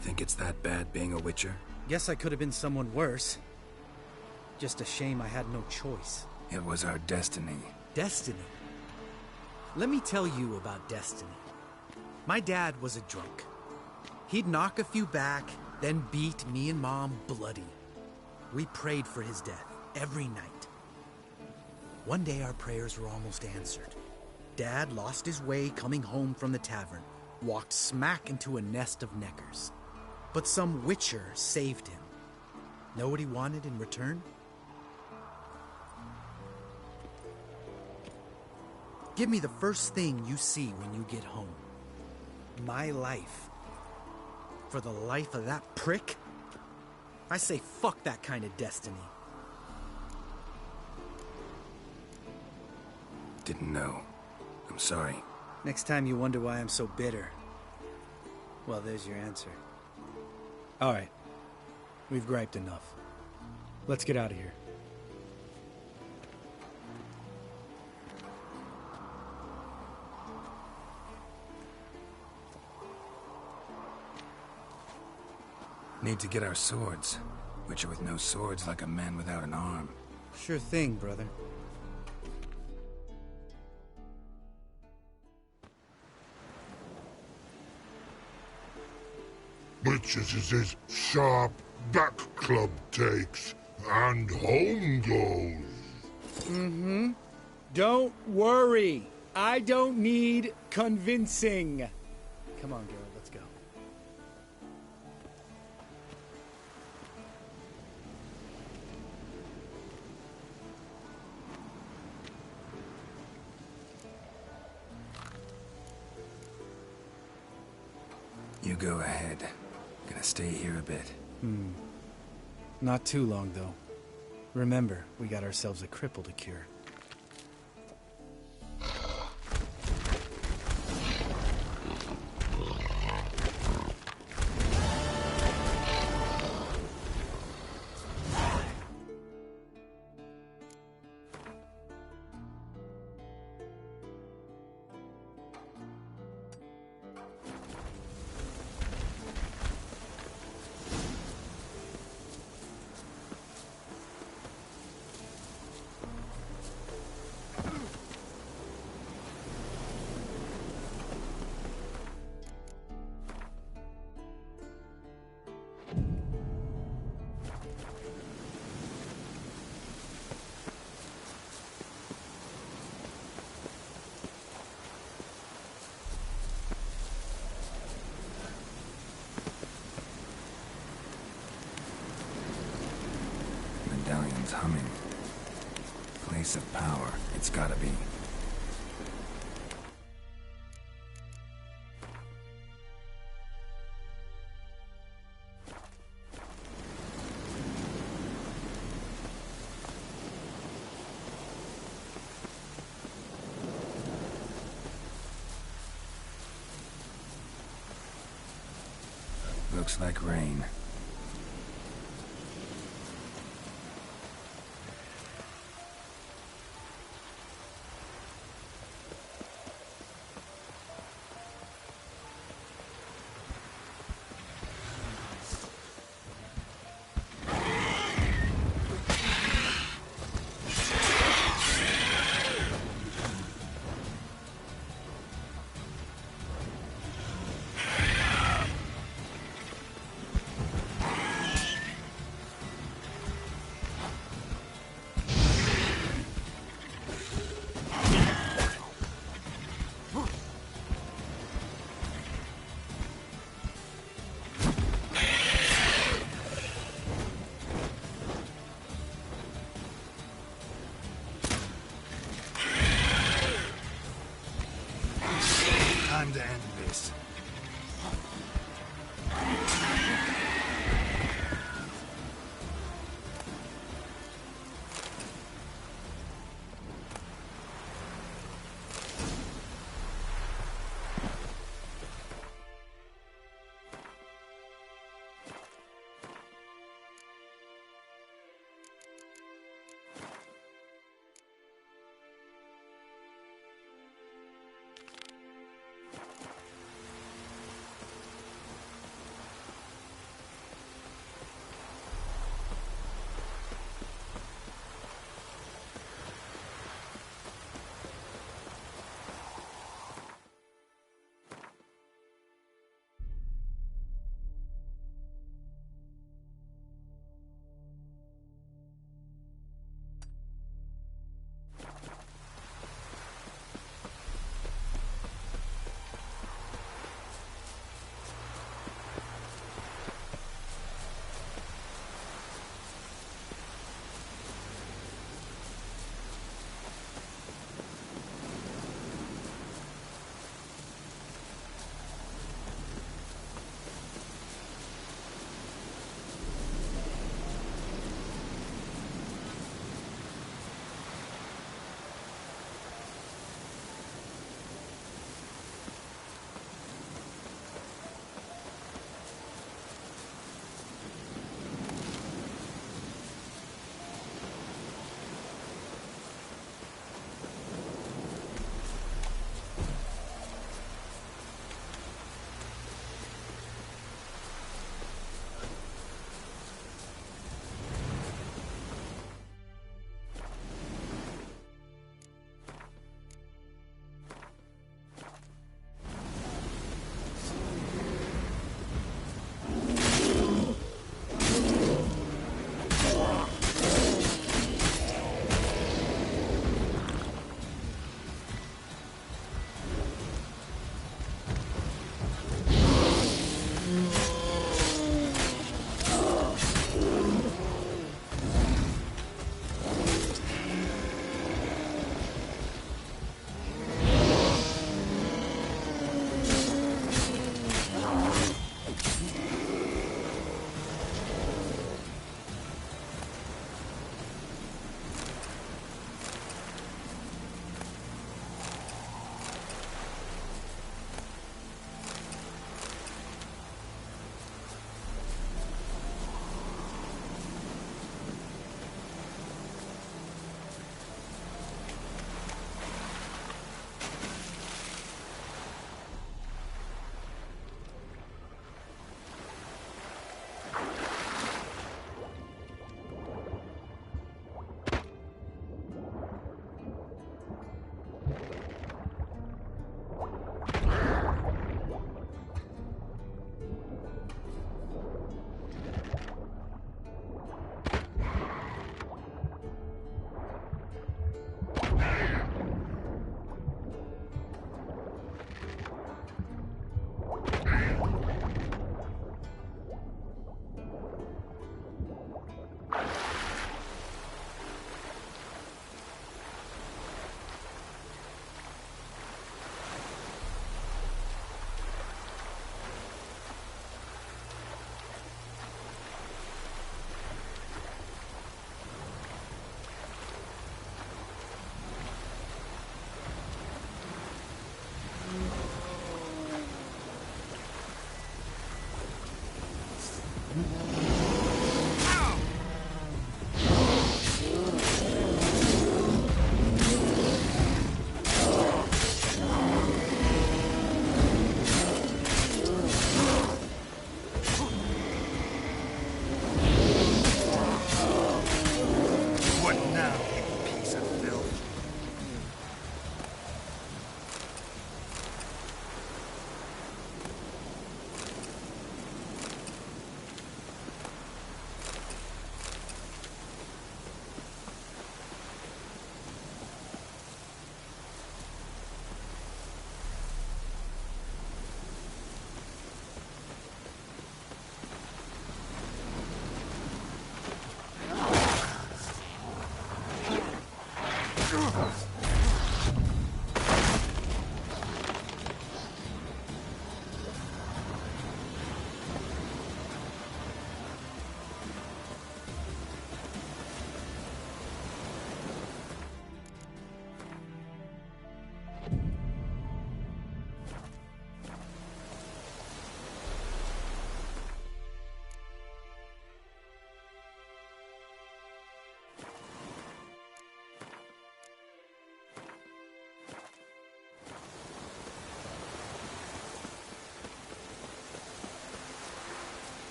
Think it's that bad being a Witcher? Guess I could have been someone worse. Just a shame I had no choice. It was our destiny. Destiny? Let me tell you about destiny. My dad was a drunk. He'd knock a few back, then beat me and Mom bloody. We prayed for his death every night. One day our prayers were almost answered. Dad lost his way coming home from the tavern, walked smack into a nest of neckers. But some Witcher saved him. Know what he wanted in return? Give me the first thing you see when you get home. My life. For the life of that prick? I say fuck that kind of destiny. Didn't know. I'm sorry. Next time you wonder why I'm so bitter, well, there's your answer. All right. We've griped enough. Let's get out of here. Need to get our swords. Witcher with no swords like a man without an arm. Sure thing, brother. Witches is his sharp back club takes, and home goes. Mm-hmm. Don't worry. I don't need convincing. Come on, Geralt, let's go. You go ahead. Gonna stay here a bit. Not too long, though. Remember, we got ourselves a cripple to cure. medallion's humming. Place of power, it's gotta be. Looks like rain.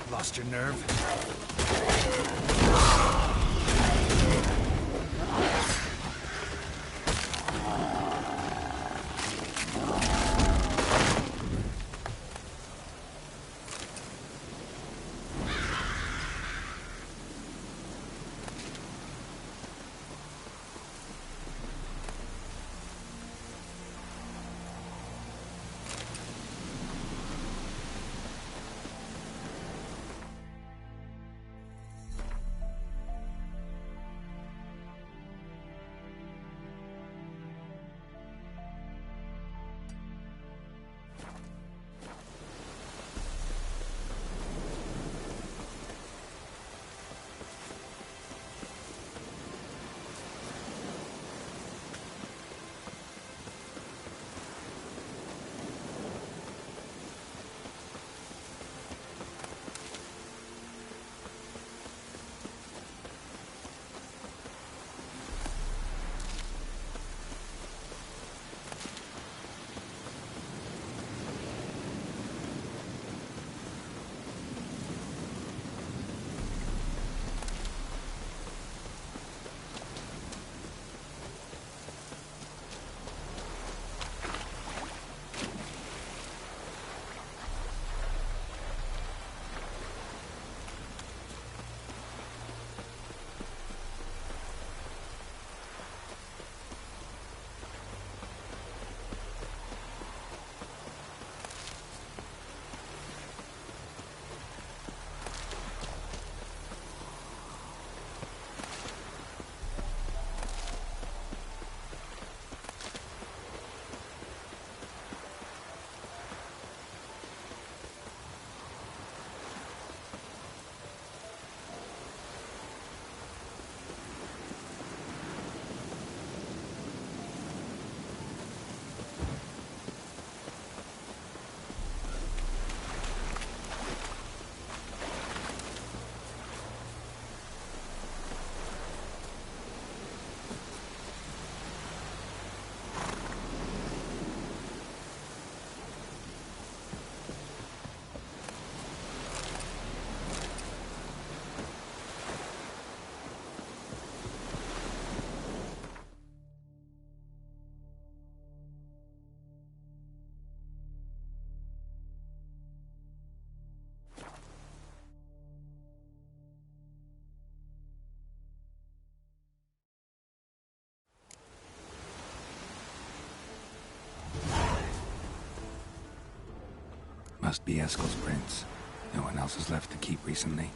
Lost your nerve? Must be Eskel's prints. No one else has left the keep recently.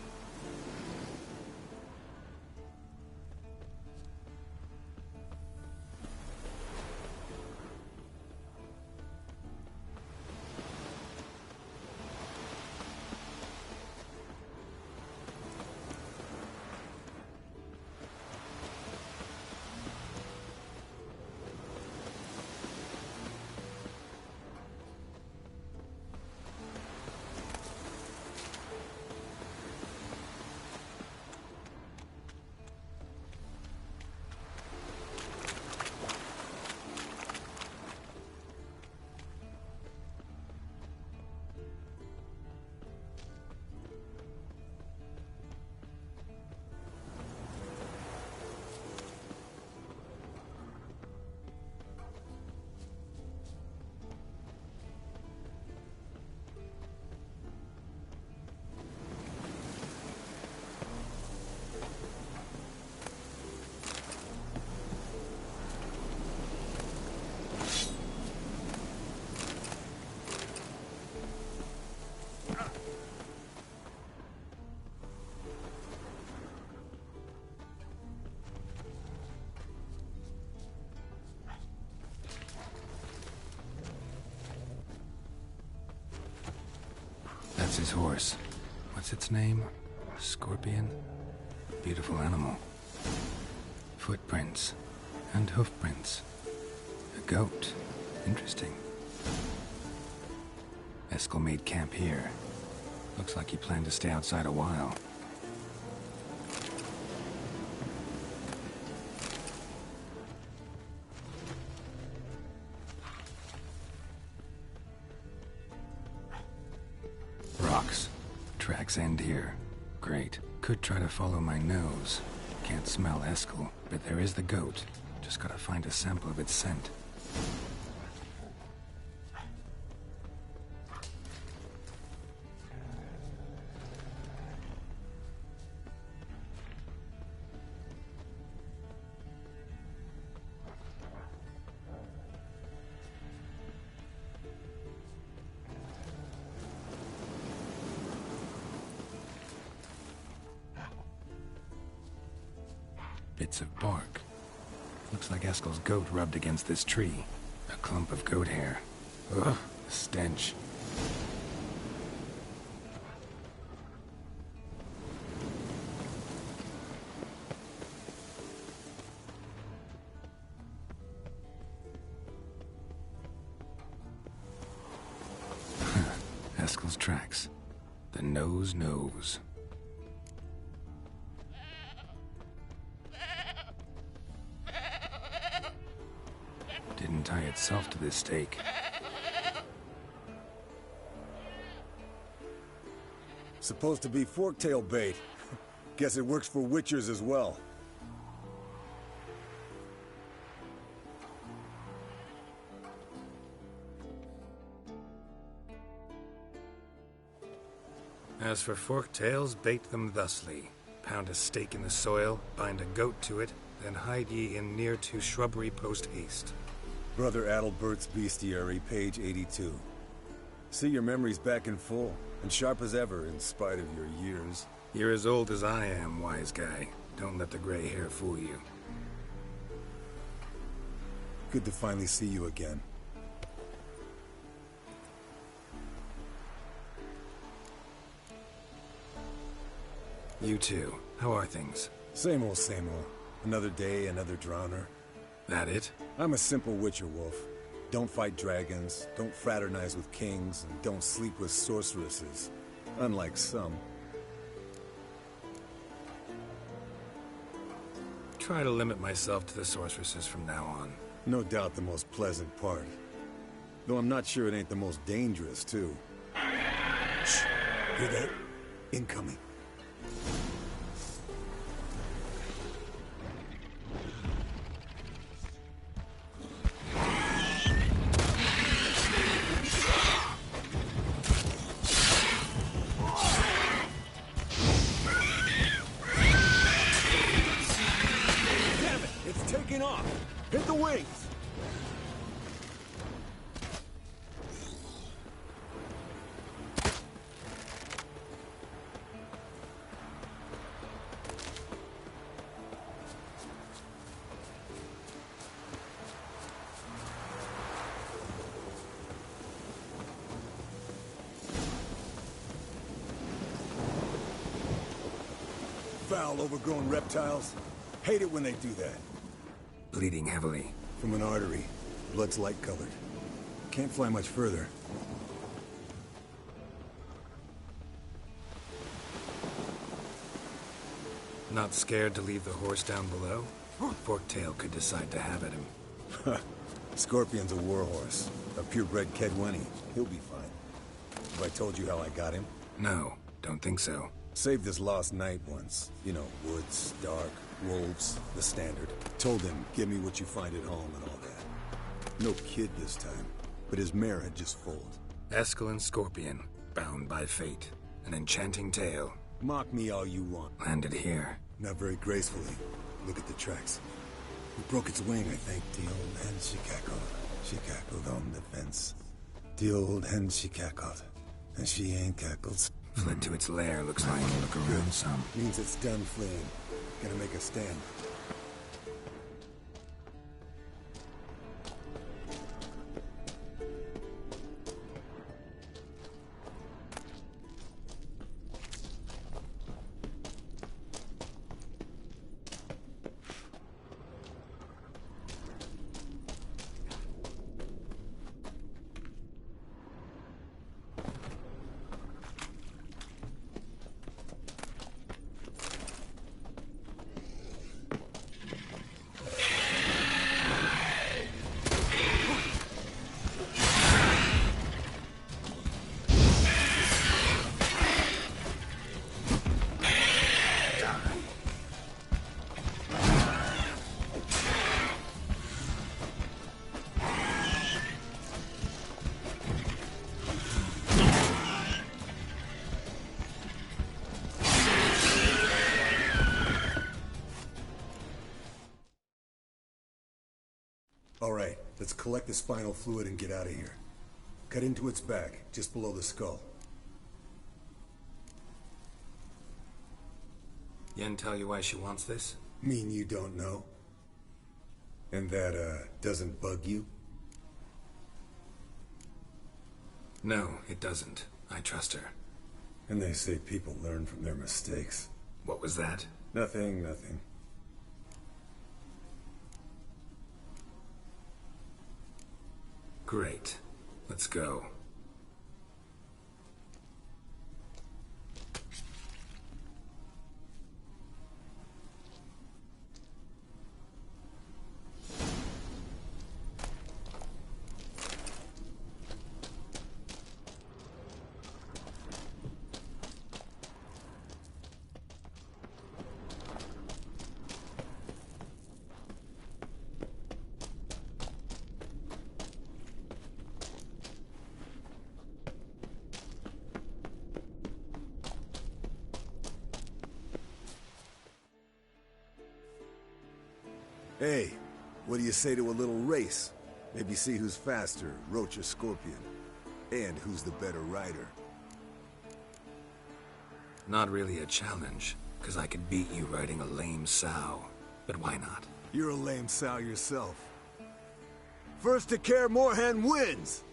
Guy's horse. What's its name? Scorpion? Beautiful animal. Footprints. And hoofprints. A goat. Interesting. Eskel made camp here. Looks like he planned to stay outside a while. Rocks. Tracks end here. Great. Could try to follow my nose. Can't smell Eskel, but there is the goat. Just gotta find a sample of its scent. Bits of bark. Looks like Eskel's goat rubbed against this tree. A clump of goat hair. Ugh, the stench. Eskel's tracks. The nose knows. Didn't tie itself to this stake. Supposed to be forktail bait. Guess it works for witchers as well. As for forktails, bait them thusly. Pound a stake in the soil, bind a goat to it, then hide ye in near to shrubbery post haste. Brother Adalbert's Bestiary, page 82. See, your memory's back in full, and sharp as ever in spite of your years. You're as old as I am, wise guy. Don't let the gray hair fool you. Good to finally see you again. You too. How are things? Same old, same old. Another day, another drowner. That it? I'm a simple witcher, Wolf. Don't fight dragons, don't fraternize with kings, and don't sleep with sorceresses. Unlike some. Try to limit myself to the sorceresses from now on. No doubt the most pleasant part. Though I'm not sure it ain't the most dangerous, too. Shh! Hear that? Incoming. Hit the wings! Foul, overgrown reptiles. Hate it when they do that. Bleeding heavily. From an artery. Blood's light-colored. Can't fly much further. Not scared to leave the horse down below? Forktail could decide to have at him. Scorpion's a warhorse. A purebred Kedwenny. He'll be fine. Have I told you how I got him? No, don't think so. Saved his lost knight once. You know, woods, dark, wolves, the standard. Told him, give me what you find at home and all that. No kid this time, but his mare had just foaled. Eskel and Scorpion, bound by fate. An enchanting tale. Mock me all you want. Landed here. Not very gracefully. Look at the tracks. He broke its wing, I think. The old hen she cackled. She cackled on the fence. The old hen she cackled. And she ain't cackled. Fled to its lair, looks like. Look around some. Means it's done fleeing. Gonna make a stand. All right, let's collect the spinal fluid and get out of here. Cut into its back, just below the skull. Yen tell you why she wants this? Mean you don't know? And that, doesn't bug you? No, it doesn't. I trust her. And they say people learn from their mistakes. What was that? Nothing, nothing. Great. Let's go. Hey, what do you say to a little race? Maybe see who's faster, Roach or Scorpion. And who's the better rider. Not really a challenge, because I could beat you riding a lame sow. But why not? You're a lame sow yourself. First to Kaer Morhen wins!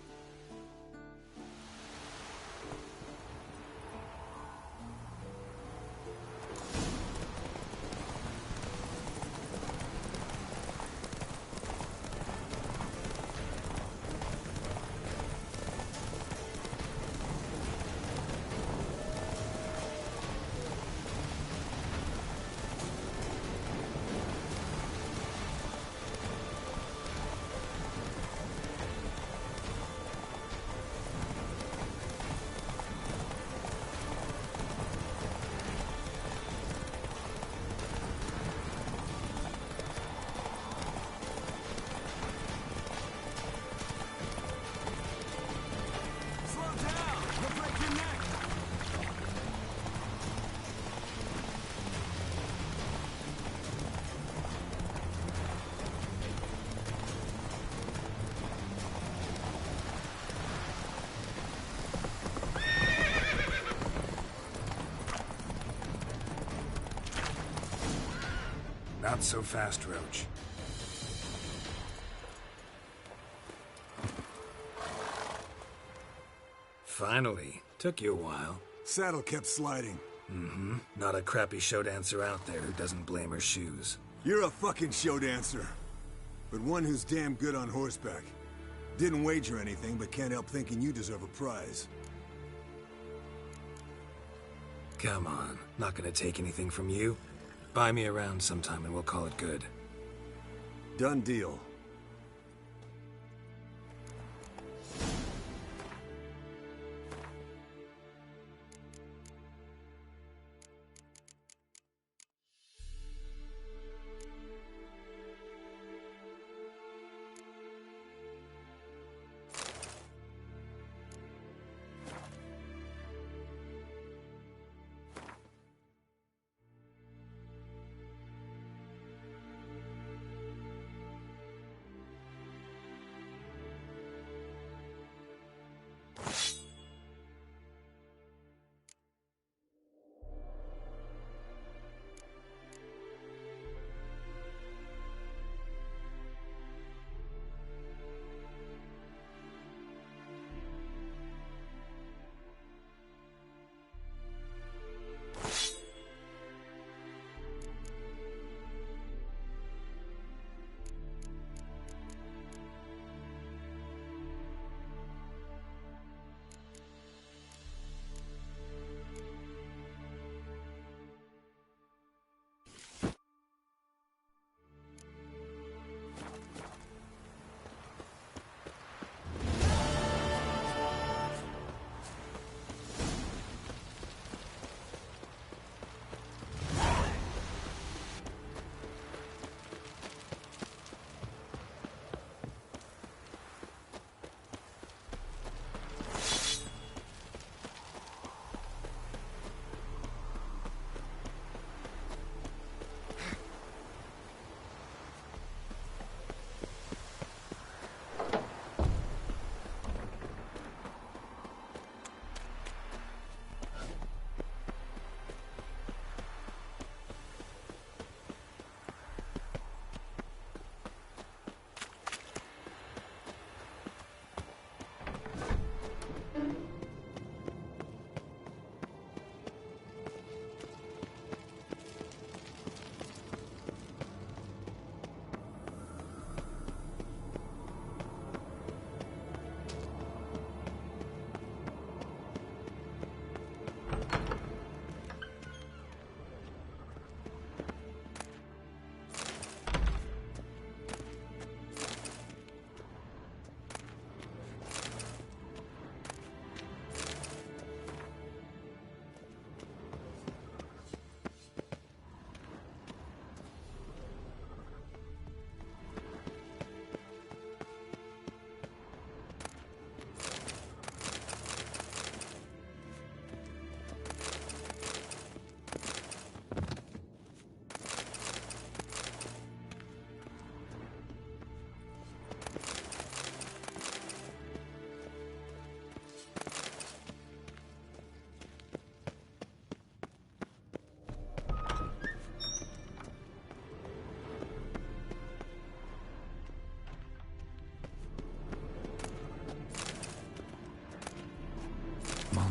Not so fast, Roach. Finally. Took you a while. Saddle kept sliding. Mm-hmm. Not a crappy show dancer out there who doesn't blame her shoes. You're a fucking show dancer. But one who's damn good on horseback. Didn't wager anything, but can't help thinking you deserve a prize. Come on. Not gonna take anything from you. Buy me around sometime and we'll call it good. Done deal.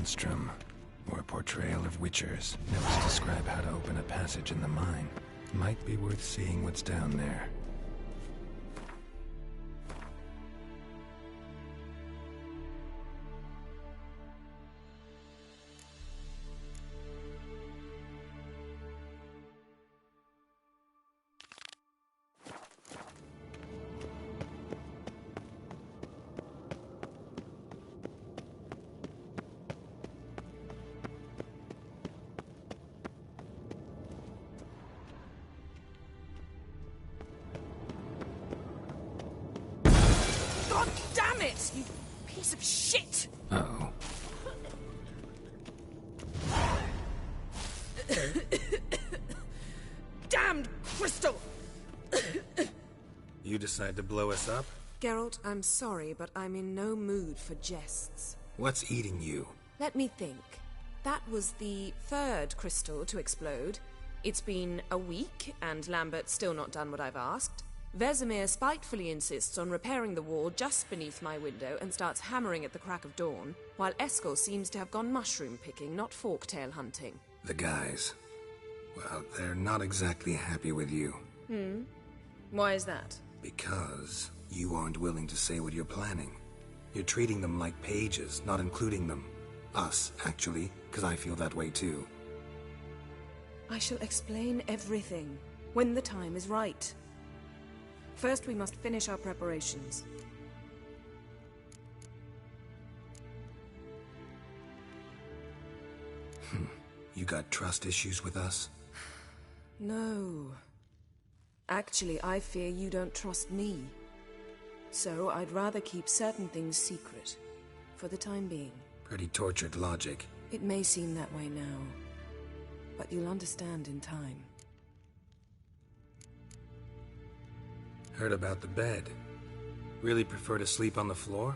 Monstrum, or a portrayal of witchers. Notes describe how to open a passage in the mine. Might be worth seeing what's down there. God damn it, you piece of shit! Uh-oh. Damned crystal! You decide to blow us up? Geralt, I'm sorry, but I'm in no mood for jests. What's eating you? Let me think. That was the third crystal to explode. It's been a week, and Lambert's still not done what I've asked. Vesemir spitefully insists on repairing the wall just beneath my window and starts hammering at the crack of dawn, while Eskel seems to have gone mushroom picking, not forktail hunting. The guys. Well, they're not exactly happy with you. Why is that? Because you aren't willing to say what you're planning. You're treating them like pages, not including them. Us, actually, because I feel that way too. I shall explain everything when the time is right. First, we must finish our preparations. You got trust issues with us? No. Actually, I fear you don't trust me. So I'd rather keep certain things secret, for the time being. Pretty tortured logic. It may seem that way now, but you'll understand in time. Heard about the bed. Really prefer to sleep on the floor?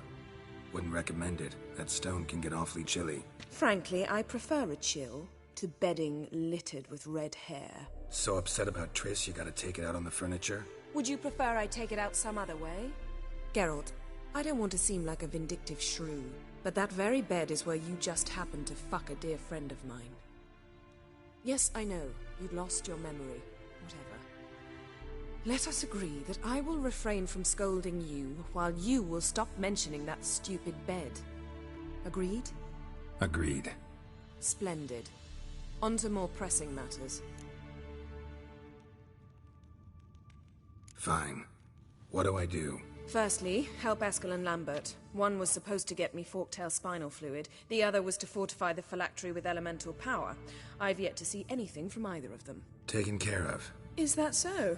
Wouldn't recommend it. That stone can get awfully chilly. Frankly, I prefer a chill to bedding littered with red hair. So upset about Triss, you gotta take it out on the furniture? Would you prefer I take it out some other way? Geralt, I don't want to seem like a vindictive shrew, but that very bed is where you just happened to fuck a dear friend of mine. Yes, I know, you'd lost your memory. Whatever. Let us agree that I will refrain from scolding you, while you will stop mentioning that stupid bed. Agreed? Agreed. Splendid. On to more pressing matters. Fine. What do I do? Firstly, help Eskel and Lambert. One was supposed to get me forktail spinal fluid, the other was to fortify the phylactery with elemental power. I've yet to see anything from either of them. Taken care of. Is that so?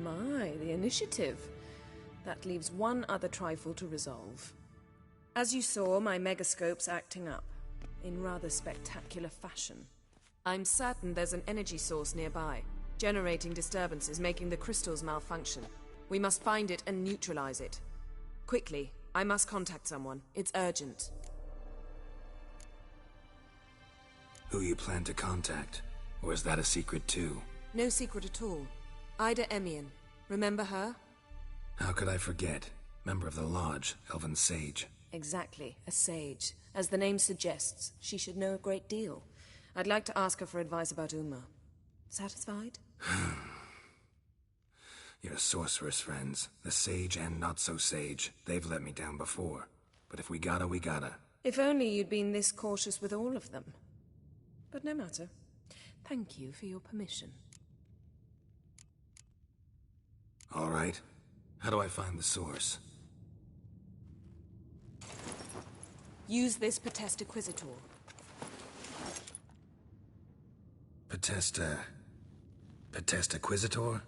My, the initiative. That leaves one other trifle to resolve. As you saw, my megascope's acting up, in rather spectacular fashion. I'm certain there's an energy source nearby, generating disturbances, making the crystals malfunction. We must find it and neutralize it. Quickly, I must contact someone. It's urgent. Who you plan to contact? Or is that a secret too? No secret at all. Ida Emian. Remember her? How could I forget? Member of the Lodge, Elven Sage. Exactly, a sage. As the name suggests, she should know a great deal. I'd like to ask her for advice about Uma. Satisfied? Your sorceress friends, the sage and not-so-sage, they've let me down before. But if we gotta, we gotta. If only you'd been this cautious with all of them. But no matter. Thank you for your permission. All right. How do I find the source? Use this Potesta Quisitor. Potesta Quisitor?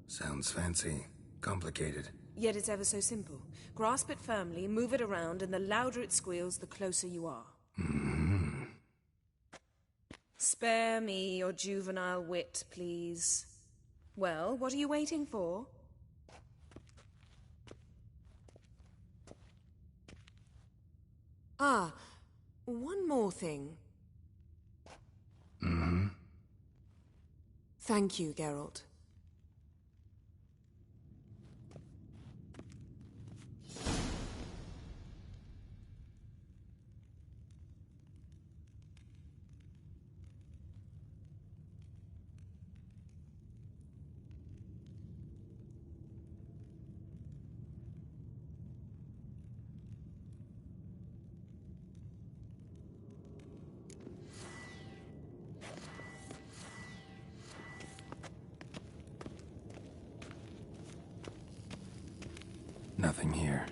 Sounds fancy. Complicated. Yet it's ever so simple. Grasp it firmly, move it around, and the louder it squeals, the closer you are. Spare me your juvenile wit, please. Well, what are you waiting for? Ah, one more thing. Thank you, Geralt. Nothing here.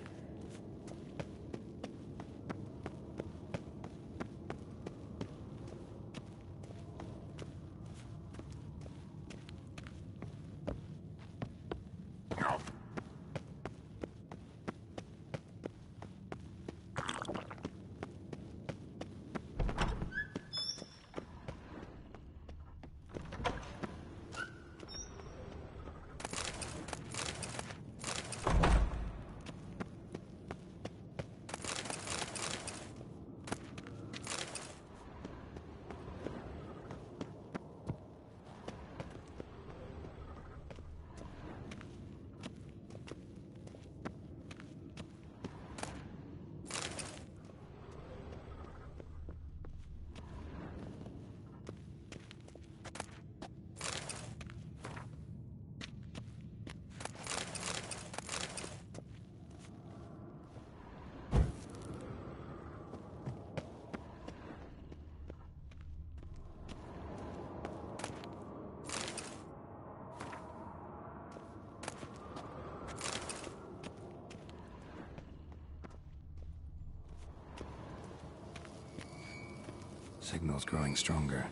Signal's growing stronger.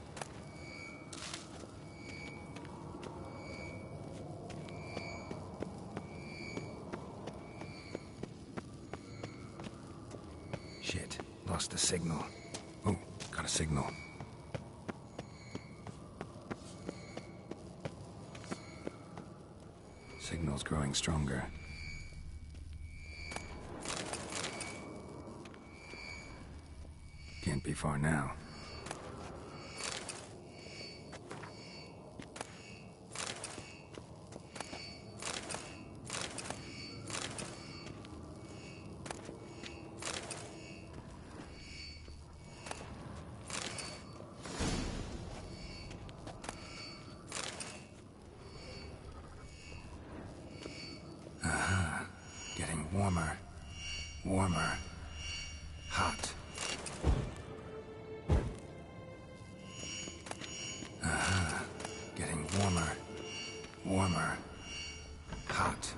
Shit, lost the signal. Oh, got a signal. Signal's growing stronger. Can't be far now. Warmer. Warmer. Hot. Getting warmer. Warmer. Hot.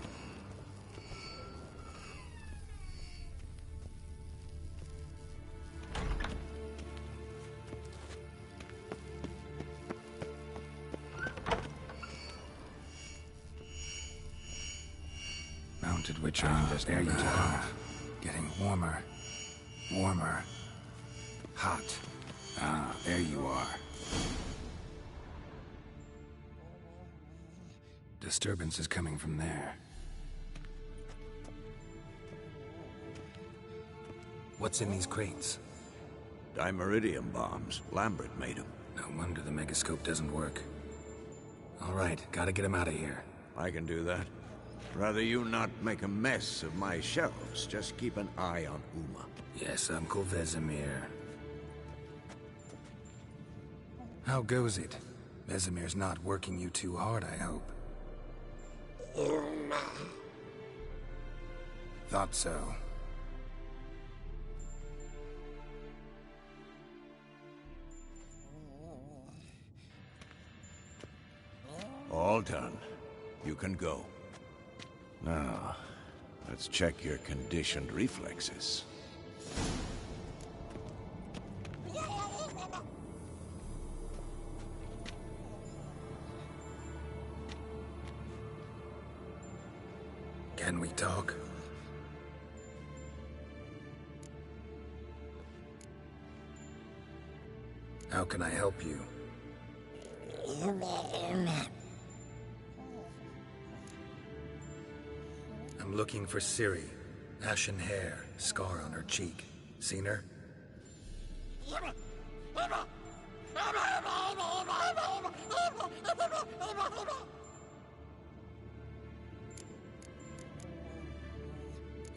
Mounted Witcher just there you are. Getting warmer. Warmer. Hot. Ah, there you are. Disturbance is coming from there. What's in these crates? Dimeridium bombs. Lambert made them. No wonder the megascope doesn't work. All right, gotta get him out of here. I can do that. Rather you not make a mess of my shelves. Just keep an eye on Uma. Yes, Uncle Vesemir. How goes it? Vesemir's not working you too hard, I hope. Uma. Thought so. All done. You can go. Now, let's check your conditioned reflexes. Can we talk? How can I help you? I'm looking for Ciri. Ashen hair, scar on her cheek. Seen her?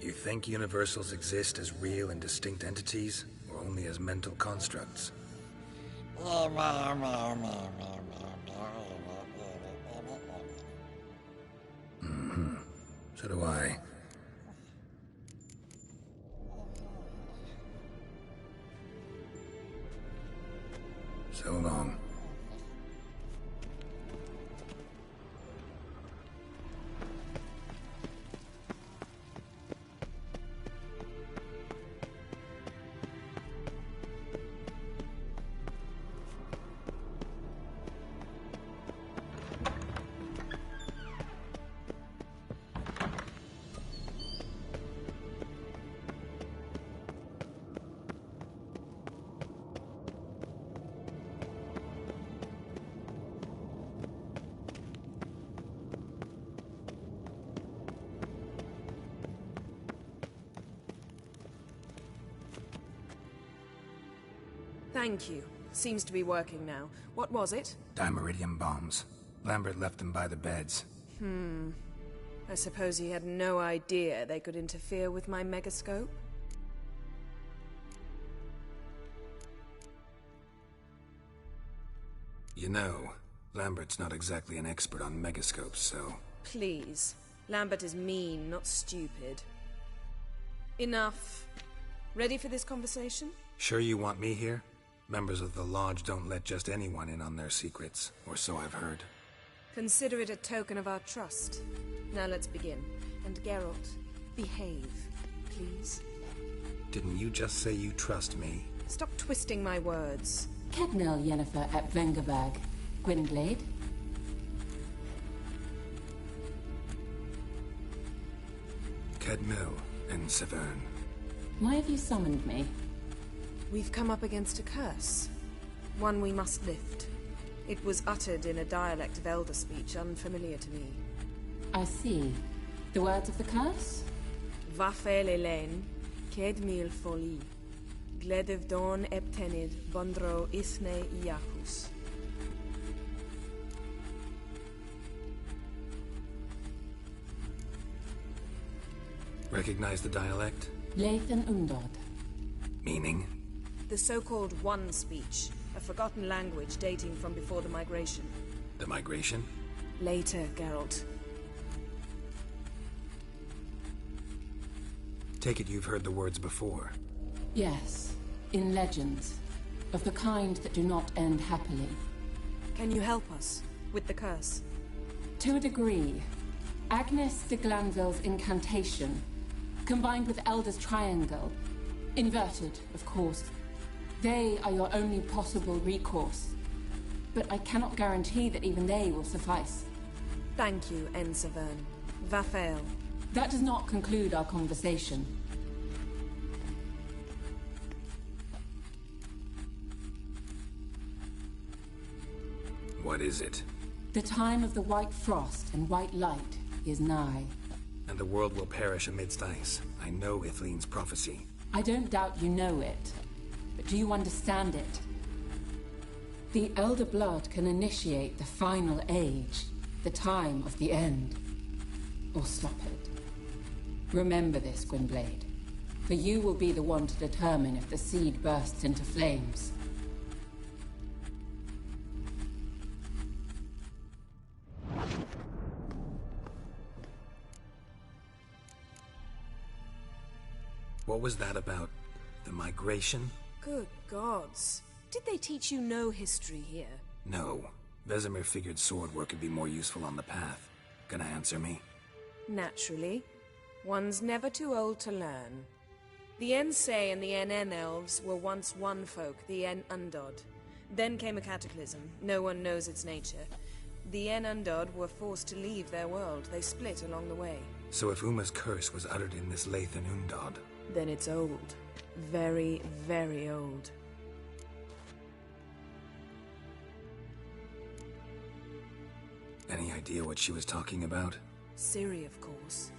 You think universals exist as real and distinct entities, or only as mental constructs? Mm-hmm. So do I. So long. Thank you. Seems to be working now. What was it? Dimeridium bombs. Lambert left them by the beds. I suppose he had no idea they could interfere with my megascope? You know, Lambert's not exactly an expert on megascopes, so... Please. Lambert is mean, not stupid. Enough. Ready for this conversation? Sure you want me here? Members of the Lodge don't let just anyone in on their secrets, or so I've heard. Consider it a token of our trust. Now let's begin. And Geralt, behave, please. Didn't you just say you trust me? Stop twisting my words. Kednel Yennefer at Vengerberg. Gwynblade? Kedmil and Severn. Why have you summoned me? We've come up against a curse. One we must lift. It was uttered in a dialect of Elder speech unfamiliar to me. I see. The words of the curse? Vafel Elaine, Kedmil Foli. Gledevdon Eptenid, Bondro Isne Iacus. Recognize the dialect? Lathan Undod. Meaning? The so-called One speech, a forgotten language dating from before the migration. The migration? Later, Geralt. Take it you've heard the words before. Yes, in legends. Of the kind that do not end happily. Can you help us with the curse? To a degree. Agnes de Glanville's incantation, combined with Elder's triangle, inverted, of course. They are your only possible recourse. But I cannot guarantee that even they will suffice. Thank you, N. Severn. Vafel. That does not conclude our conversation. What is it? The time of the white frost and white light is nigh. And the world will perish amidst ice. I know Ithleen's prophecy. I don't doubt you know it. But do you understand it? The Elder Blood can initiate the final age, the time of the end. Or stop it. Remember this, Gwynblade. For you will be the one to determine if the seed bursts into flames. What was that about? The migration? Good gods. Did they teach you no history here? No. Vesemir figured sword work would be more useful on the path. Gonna answer me? Naturally. One's never too old to learn. The Ensei and the NN elves were once one folk, the En Undod. Then came a cataclysm. No one knows its nature. The En Undod were forced to leave their world. They split along the way. So if Uma's curse was uttered in this Lathan Undod... Then it's old. Very, very old. Any idea what she was talking about? Ciri, of course.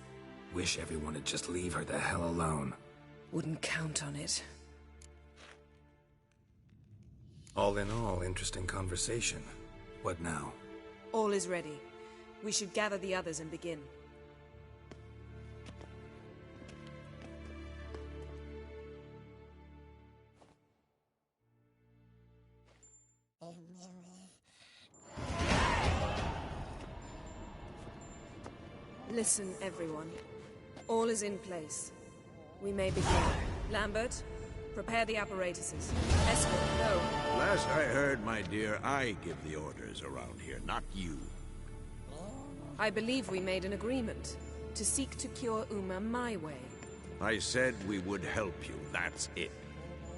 Wish everyone would just leave her the hell alone. Wouldn't count on it. All in all, interesting conversation. What now? All is ready. We should gather the others and begin. Listen, everyone. All is in place. We may begin. Lambert, prepare the apparatuses. Escort, go. Last I heard, my dear, I give the orders around here, not you. I believe we made an agreement to seek to cure Uma my way. I said we would help you, that's it.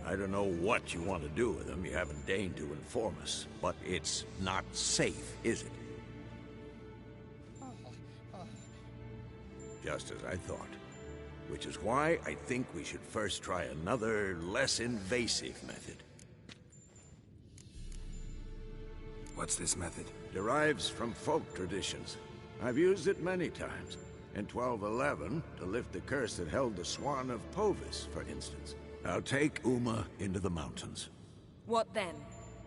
I don't know what you want to do with them, you haven't deigned to inform us. But it's not safe, is it? Just as I thought. Which is why I think we should first try another, less invasive method. What's this method? Derives from folk traditions. I've used it many times. In 1211, to lift the curse that held the Swan of Povis, for instance. Now take Uma into the mountains. What then?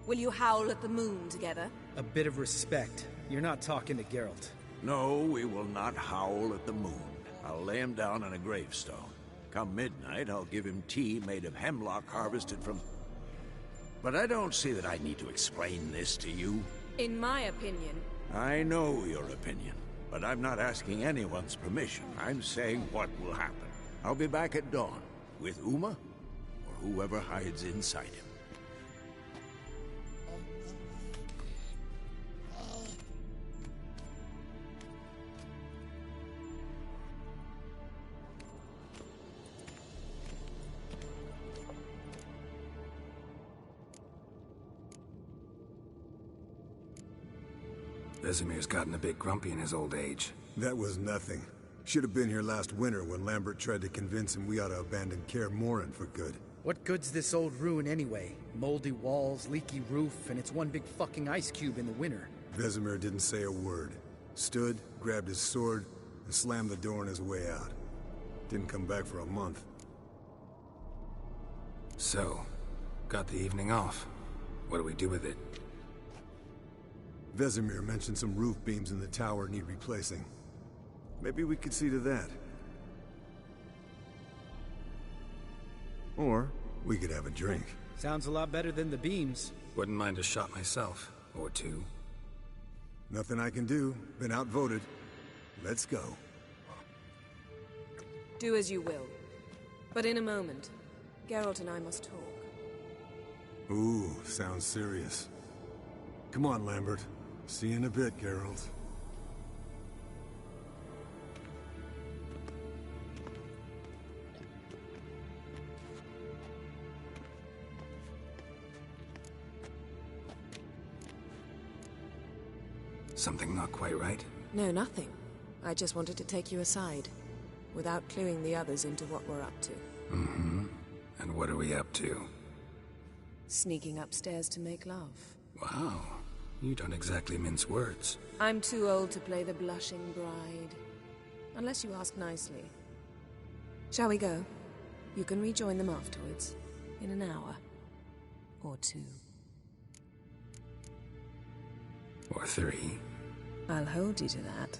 Will you howl at the moon together? A bit of respect. You're not talking to Geralt. No, we will not howl at the moon. I'll lay him down on a gravestone. Come midnight, I'll give him tea made of hemlock harvested from... But I don't see that I need to explain this to you. In my opinion... I know your opinion, but I'm not asking anyone's permission. I'm saying what will happen. I'll be back at dawn, with Uma, or whoever hides inside him. Vesemir's gotten a bit grumpy in his old age. That was nothing. Should have been here last winter when Lambert tried to convince him we ought to abandon Kaer Morhen for good. What good's this old ruin anyway? Moldy walls, leaky roof, and it's one big fucking ice cube in the winter. Vesemir didn't say a word. Stood, grabbed his sword, and slammed the door on his way out. Didn't come back for a month. So, got the evening off. What do we do with it? Vesemir mentioned some roof beams in the tower need replacing. Maybe we could see to that. Or we could have a drink. Sounds a lot better than the beams. Wouldn't mind a shot myself. Or two. Nothing I can do. Been outvoted. Let's go. Do as you will. But in a moment, Geralt and I must talk. Ooh, sounds serious. Come on, Lambert. See you in a bit, Geralt. Something not quite right? No, nothing. I just wanted to take you aside, without cluing the others into what we're up to. Mm-hmm. And what are we up to? Sneaking upstairs to make love. Wow. You don't exactly mince words. I'm too old to play the blushing bride. Unless you ask nicely. Shall we go? You can rejoin them afterwards. In an hour. Or 2. Or 3. I'll hold you to that.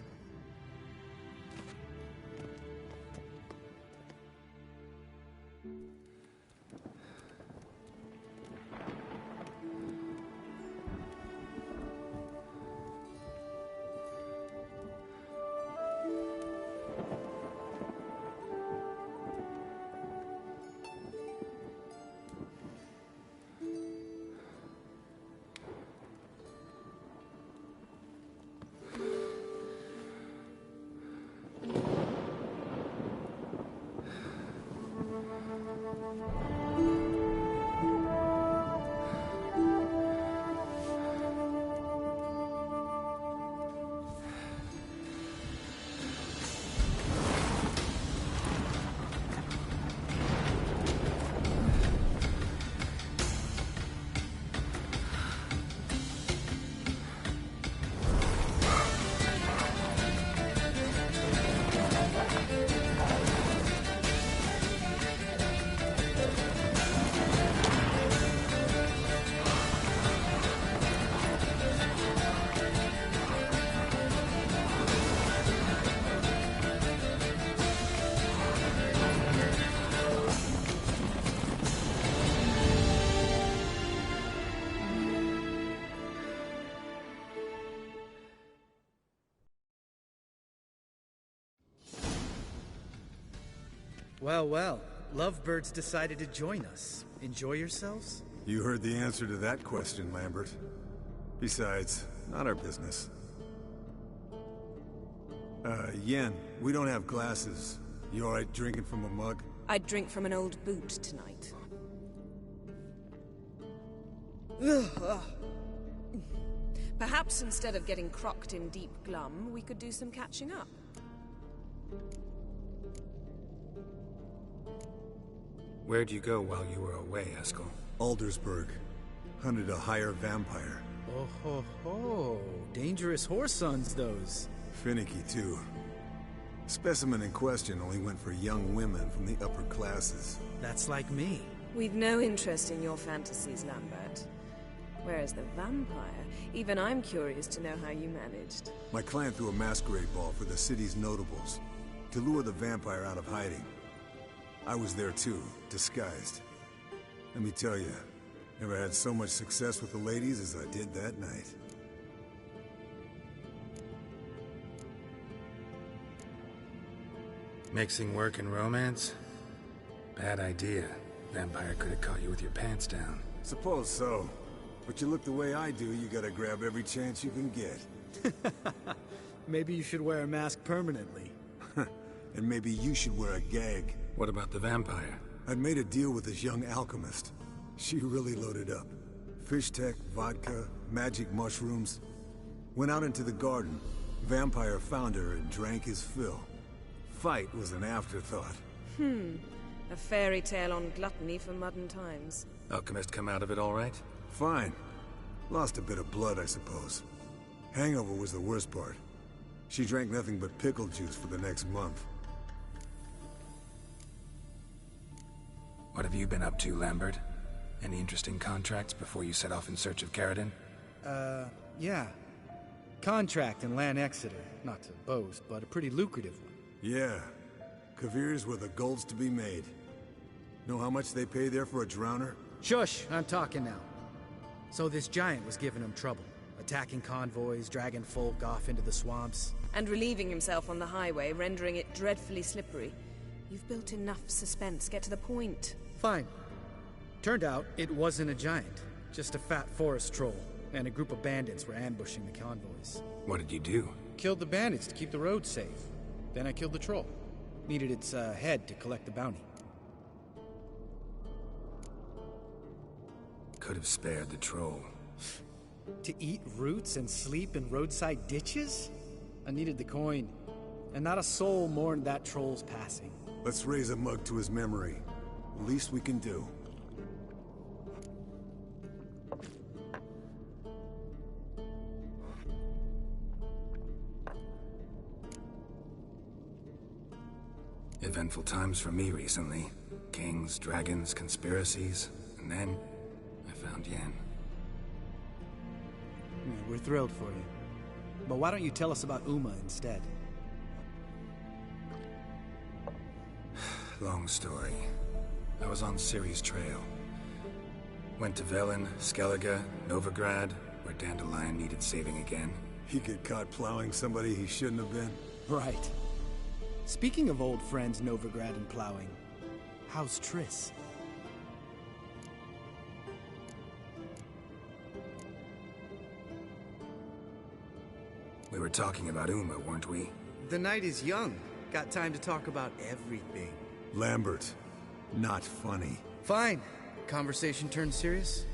Well, well. Lovebirds decided to join us. Enjoy yourselves? You heard the answer to that question, Lambert. Besides, not our business. Yen, we don't have glasses. You alright drinking from a mug? I'd drink from an old boot tonight. Perhaps instead of getting crocked in deep glum, we could do some catching up. Where'd you go while you were away, Eskel? Aldersburg. Hunted a higher vampire. Oh ho ho. Dangerous whoresons, those. Finicky, too. Specimen in question only went for young women from the upper classes. That's like me. We've no interest in your fantasies, Lambert. Whereas the vampire, even I'm curious to know how you managed. My clan threw a masquerade ball for the city's notables, to lure the vampire out of hiding. I was there too, disguised. Let me tell you, never had so much success with the ladies as I did that night. Mixing work and romance? Bad idea. Vampire could have caught you with your pants down. Suppose so. But you look the way I do, you gotta grab every chance you can get. Maybe you should wear a mask permanently. And maybe you should wear a gag. What about the vampire? I'd made a deal with this young alchemist. She really loaded up. Fish tech, vodka, magic mushrooms. Went out into the garden. Vampire found her and drank his fill. Fight was an afterthought. A fairy tale on gluttony for modern times. Alchemist come out of it all right? Fine. Lost a bit of blood, I suppose. Hangover was the worst part. She drank nothing but pickle juice for the next month. What have you been up to, Lambert? Any interesting contracts before you set off in search of Caridin? Yeah. Contract in Lan Exeter. Not to boast, but a pretty lucrative one. Yeah. Kavir's were the gold's to be made. Know how much they pay there for a drowner? Shush! I'm talking now. So this giant was giving him trouble. Attacking convoys, dragging folk off into the swamps. And relieving himself on the highway, rendering it dreadfully slippery. You've built enough suspense. Get to the point. Fine. Turned out it wasn't a giant. Just a fat forest troll. And a group of bandits were ambushing the convoys. What did you do? Killed the bandits to keep the road safe. Then I killed the troll. Needed its head to collect the bounty. Could have spared the troll. To eat roots and sleep in roadside ditches? I needed the coin. And not a soul mourned that troll's passing. Let's raise a mug to his memory. Least we can do. Eventful times for me recently. Kings, dragons, conspiracies, and then I found Yen. We're thrilled for you. But why don't you tell us about Uma instead? Long story. I was on Ciri's trail. Went to Velen, Skellige, Novigrad, where Dandelion needed saving again. He get caught plowing somebody he shouldn't have been? Right. Speaking of old friends Novigrad and plowing, how's Triss? We were talking about Uma, weren't we? The night is young. Got time to talk about everything. Lambert, not funny. Fine. Conversation turned serious?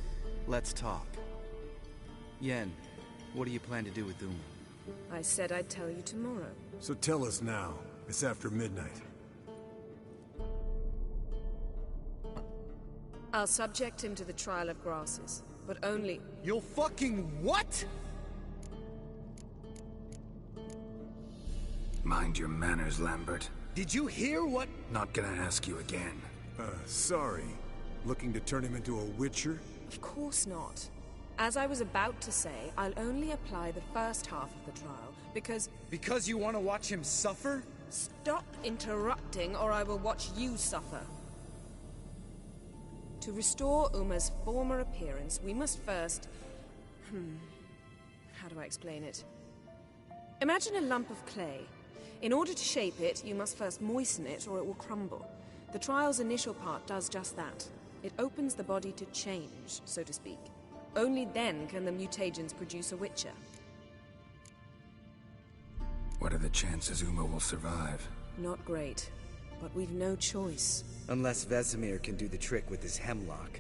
Let's talk. Yen, what do you plan to do with Uma? I said I'd tell you tomorrow. So tell us now. It's after midnight. I'll subject him to the trial of grasses, but only... You'll fucking what? Mind your manners, Lambert. Did you hear what? Not gonna ask you again. Sorry. Looking to turn him into a witcher? Of course not. As I was about to say, I'll only apply the first half of the trial, because... Because you want to watch him suffer? Stop interrupting, or I will watch you suffer. To restore Uma's former appearance, we must first... How do I explain it? Imagine a lump of clay. In order to shape it, you must first moisten it, or it will crumble. The trial's initial part does just that. It opens the body to change, so to speak. Only then can the mutagens produce a witcher. What are the chances Uma will survive? Not great, but we've no choice. Unless Vesemir can do the trick with his hemlock.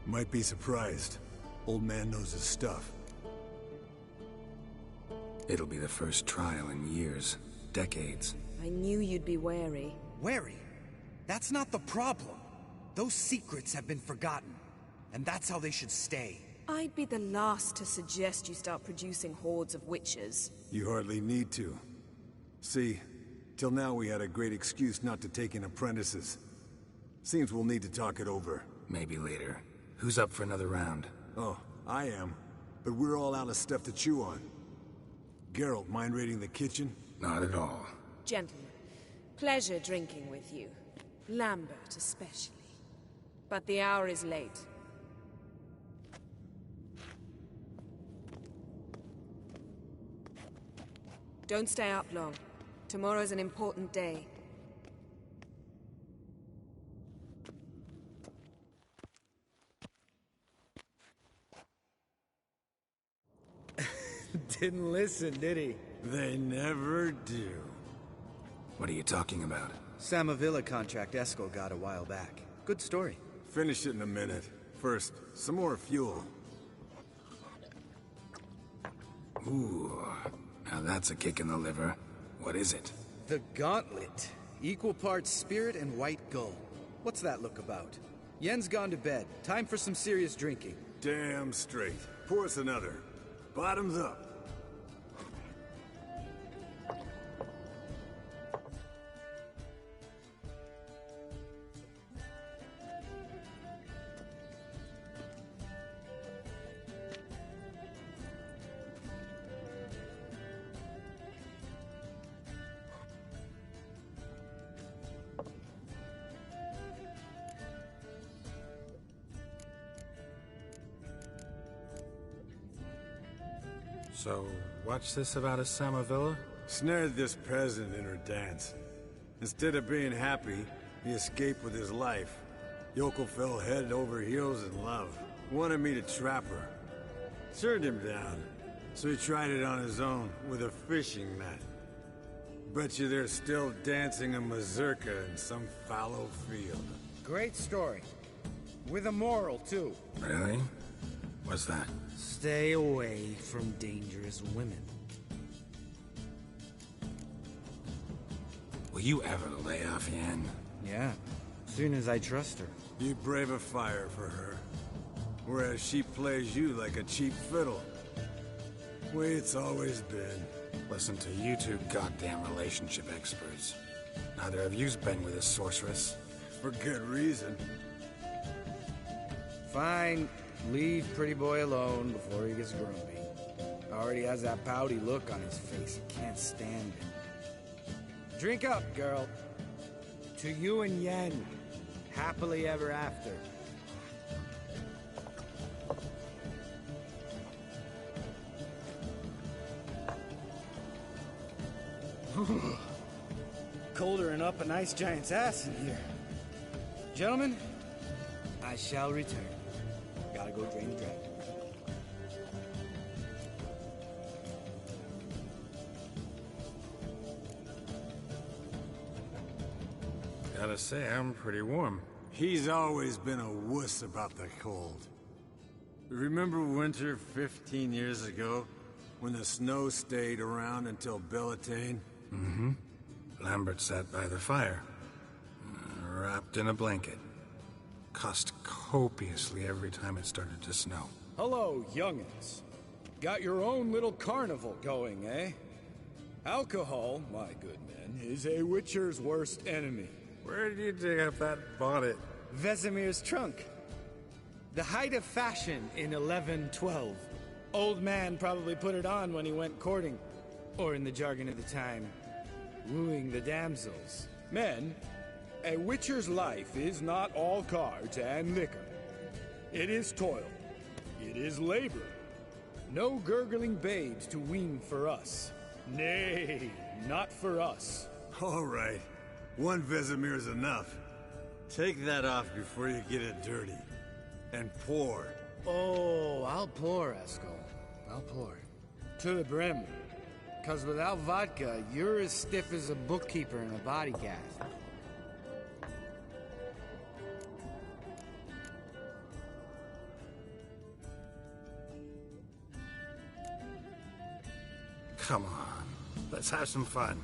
Might be surprised. Old man knows his stuff. It'll be the first trial in years. Decades. I knew you'd be wary. Wary? That's not the problem. Those secrets have been forgotten. And that's how they should stay. I'd be the last to suggest you start producing hordes of witches. You hardly need to. See, till now we had a great excuse not to take in apprentices. Seems we'll need to talk it over. Maybe later. Who's up for another round? Oh, I am. But we're all out of stuff to chew on. Geralt, mind raiding the kitchen? Not at all. Gentlemen, pleasure drinking with you. Lambert especially. But the hour is late. Don't stay up long. Tomorrow's an important day. Didn't listen, did he? They never do. What are you talking about? Samavilla contract Eskel got a while back. Good story. Finish it in a minute. First, some more fuel. Ooh, now that's a kick in the liver. What is it? The Gauntlet. Equal parts spirit and white gull. What's that look about? Yen's gone to bed. Time for some serious drinking. Damn straight. Pour us another. Bottoms up. So, what's this about a Samavilla? Snared this peasant in her dance. Instead of being happy, he escaped with his life. Yoko fell head over heels in love. Wanted me to trap her. Turned him down. So he tried it on his own, with a fishing net. Bet you they're still dancing a mazurka in some fallow field. Great story. With a moral, too. Really? What's that? Stay away from dangerous women. Will you ever lay off Yen? Yeah, soon as I trust her. You brave a fire for her. Whereas she plays you like a cheap fiddle. Way it's always been. Listen to you two goddamn relationship experts. Neither of you's been with a sorceress. For good reason. Fine. Leave pretty boy alone before he gets grumpy. Already has that pouty look on his face. He can't stand it. Drink up, girl. To you and Yen. Happily ever after. Colder and up a nice giant's ass in here. Gentlemen, I shall return. Gotta go drain the dragon. Gotta say, I'm pretty warm. He's always been a wuss about the cold. Remember winter 15 years ago? When the snow stayed around until Beltane? Mm-hmm. Lambert sat by the fire, wrapped in a blanket. Cussed copiously every time it started to snow. Hello, young'uns. Got your own little carnival going, eh? Alcohol, my good men, is a witcher's worst enemy. Where did you dig up that bonnet? Vesemir's trunk. The height of fashion in 1112. Old man probably put it on when he went courting. Or in the jargon of the time, wooing the damsels. Men, a witcher's life is not all cards and liquor. It is toil. It is labor. No gurgling babes to wean for us. Nay, not for us. All right. One Vesemir's enough. Take that off before you get it dirty. And pour. Oh, I'll pour, Eskel. I'll pour. To the brim. 'Cause without vodka, you're as stiff as a bookkeeper in a body cast. Come on, let's have some fun.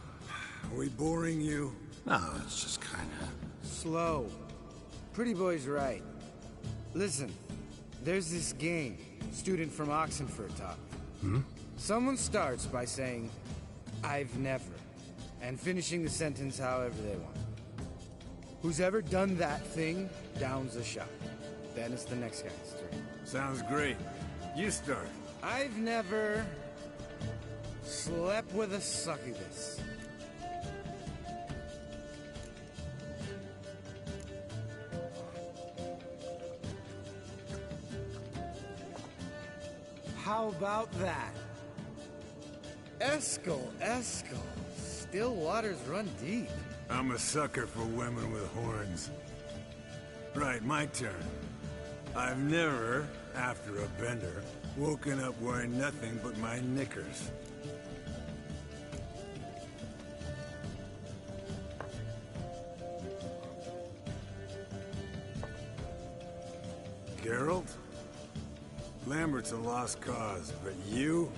Are we boring you? No, it's just kinda... Slow. Pretty boy's right. Listen, there's this game student from Oxenford taught me. Someone starts by saying, "I've never," and finishing the sentence however they want. Who's ever done that thing downs a shot. Then it's the next guy's turn. Sounds great. You start. I've never slept with a succubus. How about that? Eskel. Still waters run deep. I'm a sucker for women with horns. Right, my turn. I've never, after a bender, woken up wearing nothing but my knickers. Geralt? Lambert's a lost cause, but you?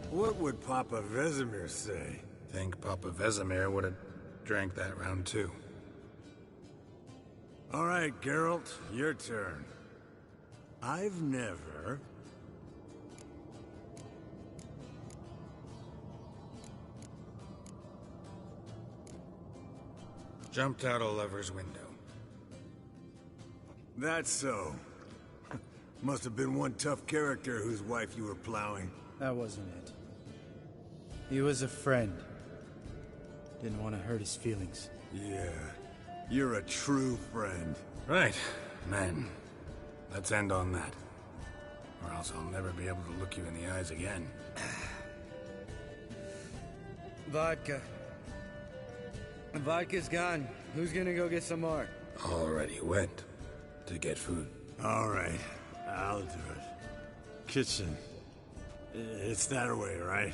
What would Papa Vesemir say? Think Papa Vesemir would have drank that round too. All right, Geralt, your turn. I've never... Jumped out a lover's window. That's so. Must have been one tough character whose wife you were plowing. That wasn't it. He was a friend. Didn't want to hurt his feelings. Yeah. You're a true friend. Right. Men. Let's end on that. Or else I'll never be able to look you in the eyes again. Vodka. Vodka's gone. Who's gonna go get some more? Already went. To get food. All right. I'll do it. Kitchen. It's that way, right?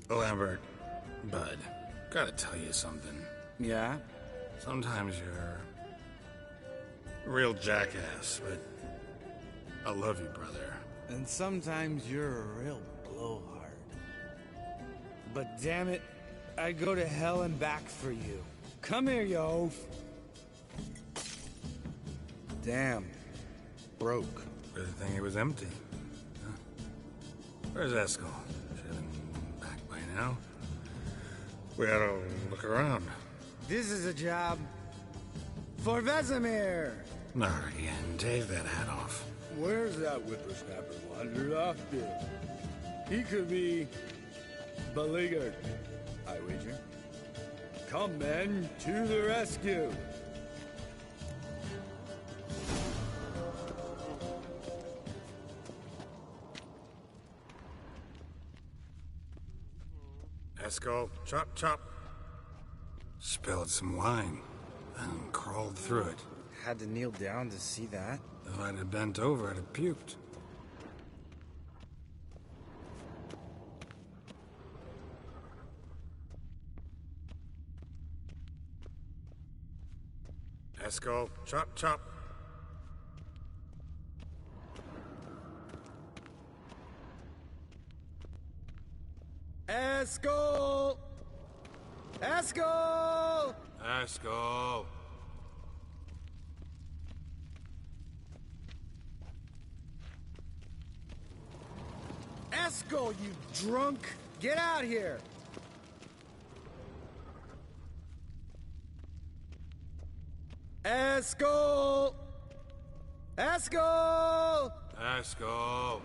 Lambert, Bud, gotta tell you something. Yeah? Sometimes you're a real jackass, but I love you, brother. And sometimes you're a real blowhard. But damn it, I'd go to hell and back for you. Come here, you oaf. Damn. Broke. Good thing it was empty. Huh? Where's Eskel? Should have been back by now. We ought to look around. This is a job for Vesemir. Not again. Take that hat off. Where's that whippersnapper wandered off to? He could be beleaguered, I wager. Come, men, to the rescue! Eskel, chop, chop. Spilled some wine, and crawled through it. Had to kneel down to see that. If I'd have bent over, I'd have puked. Eskel, chop, chop. Eskel! Eskel! Eskel. Eskel, you drunk! Get out here! Eskel! Eskel! Eskel.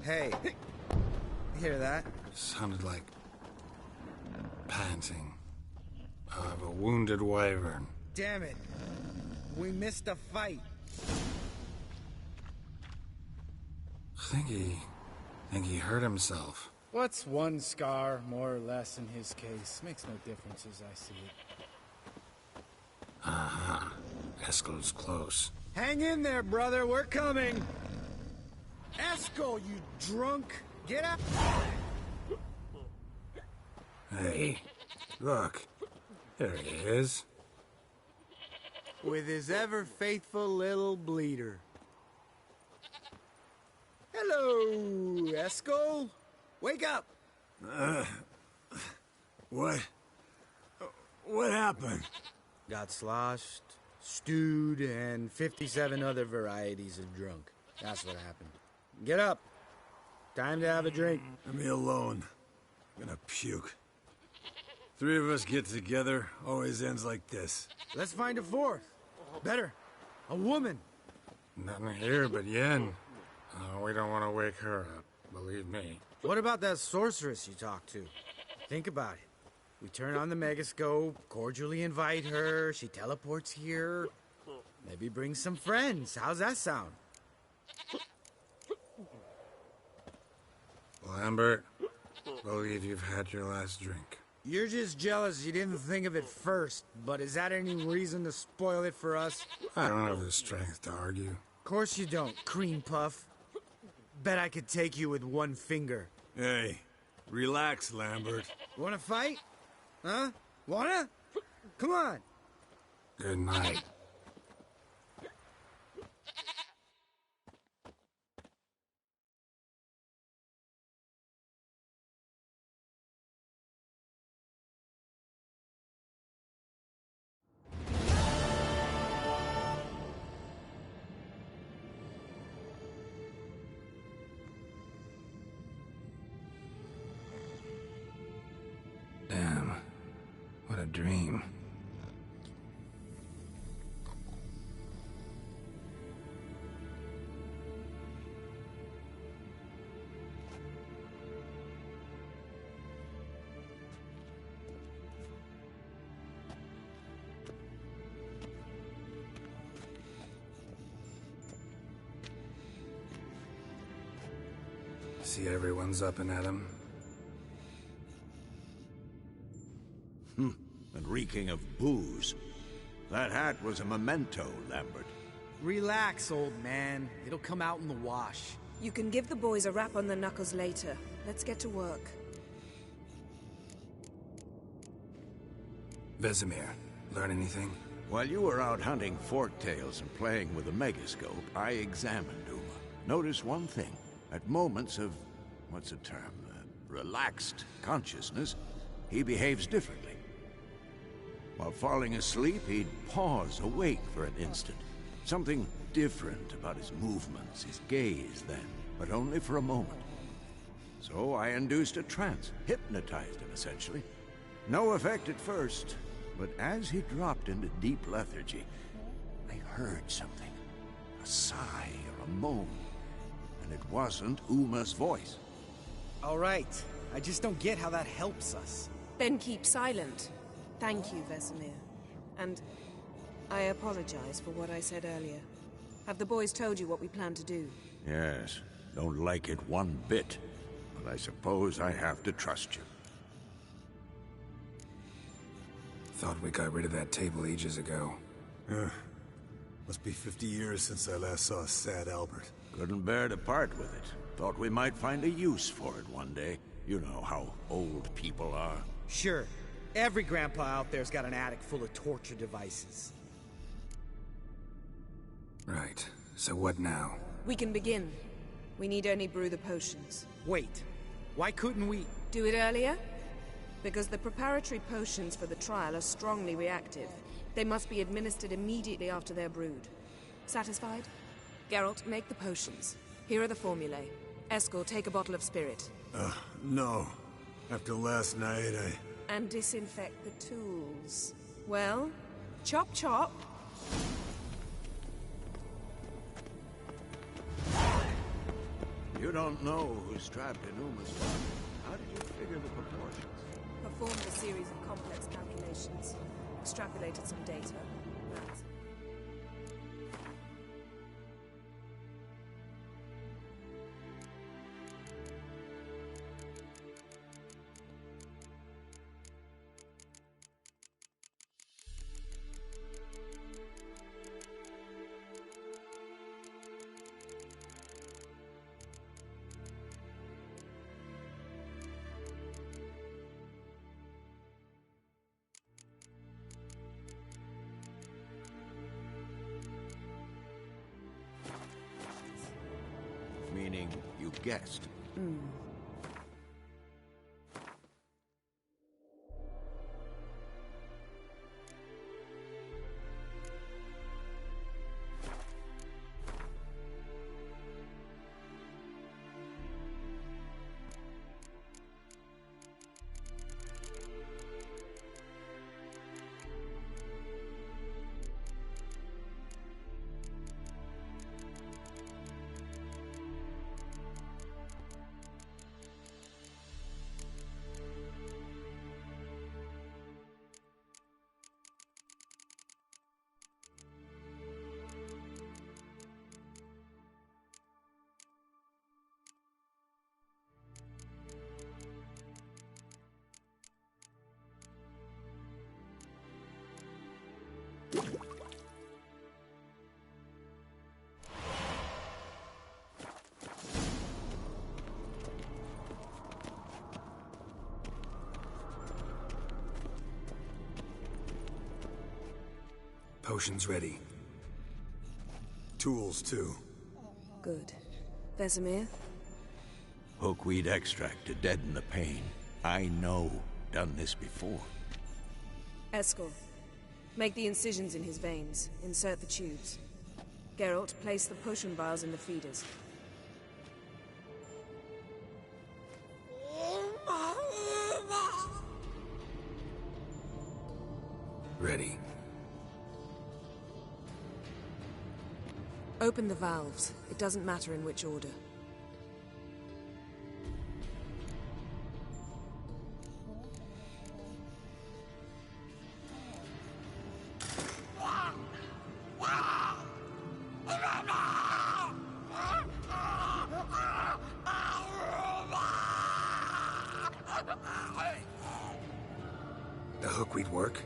Hey, hear that? Sounded like panting of a wounded wyvern. Damn it. We missed a fight. Think he hurt himself. What's one scar, more or less, in his case? Makes no difference as I see it. Aha. Eskel's close. Hang in there, brother. We're coming. Eskel, you drunk. Get up. Hey, look. There he is. With his ever-faithful little bleeder. Hello, Eskel. Wake up. What happened? Got sloshed, stewed, and 57 other varieties of drunk. That's what happened. Get up. Time to have a drink. Leave me alone. I'm gonna puke. Three of us get together, always ends like this. Let's find a fourth. Better. A woman. Nothing here but Yen. Oh, we don't want to wake her up, believe me. What about that sorceress you talked to? Think about it. We turn on the megascope, cordially invite her, she teleports here. Maybe bring some friends. How's that sound? Lambert, believe you've had your last drink. You're just jealous you didn't think of it first, but is that any reason to spoil it for us? I don't have the strength to argue. Of course you don't, cream puff. Bet I could take you with one finger. Hey, relax, Lambert. Wanna fight? Huh? Wanna? Come on. Good night. Damn. What a dream. See everyone's up and at 'em. And reeking of booze. That hat was a memento, Lambert. Relax, old man. It'll come out in the wash. You can give the boys a rap on the knuckles later. Let's get to work. Vesemir, learn anything? While you were out hunting forktails and playing with the megascope, I examined Uma. Notice one thing. At moments of, what's the term, relaxed consciousness, he behaves differently. While falling asleep, he'd pause, awake for an instant. Something different about his movements, his gaze then, but only for a moment. So I induced a trance, hypnotized him essentially. No effect at first, but as he dropped into deep lethargy, I heard something. A sigh or a moan. And it wasn't Uma's voice. All right. I just don't get how that helps us. Then keep silent. Thank you, Vesemir. And I apologize for what I said earlier. Have the boys told you what we plan to do? Yes, don't like it one bit. But I suppose I have to trust you. Thought we got rid of that table ages ago. Must be 50 years since I last saw sad Albert. Couldn't bear to part with it. Thought we might find a use for it one day. You know how old people are. Sure. Every grandpa out there's got an attic full of torture devices. Right. So what now? We can begin. We need only brew the potions. Wait. Why couldn't we... Do it earlier? Because the preparatory potions for the trial are strongly reactive. They must be administered immediately after they're brewed. Satisfied? Geralt, make the potions. Here are the formulae. Eskel, take a bottle of spirit. No. After last night, And disinfect the tools. Well, chop chop. You don't know who's trapped in Uma's body. How did you figure the proportions? Performed a series of complex calculations. Extrapolated some data. That's... Meaning, you guessed. Potion's ready. Tools, too. Good. Vesemir? Hookweed extract to deaden the pain. I know. Done this before. Eskel. Make the incisions in his veins. Insert the tubes. Geralt, place the potion vials in the feeders. Ready. Open the valves. It doesn't matter in which order. The hookweed work?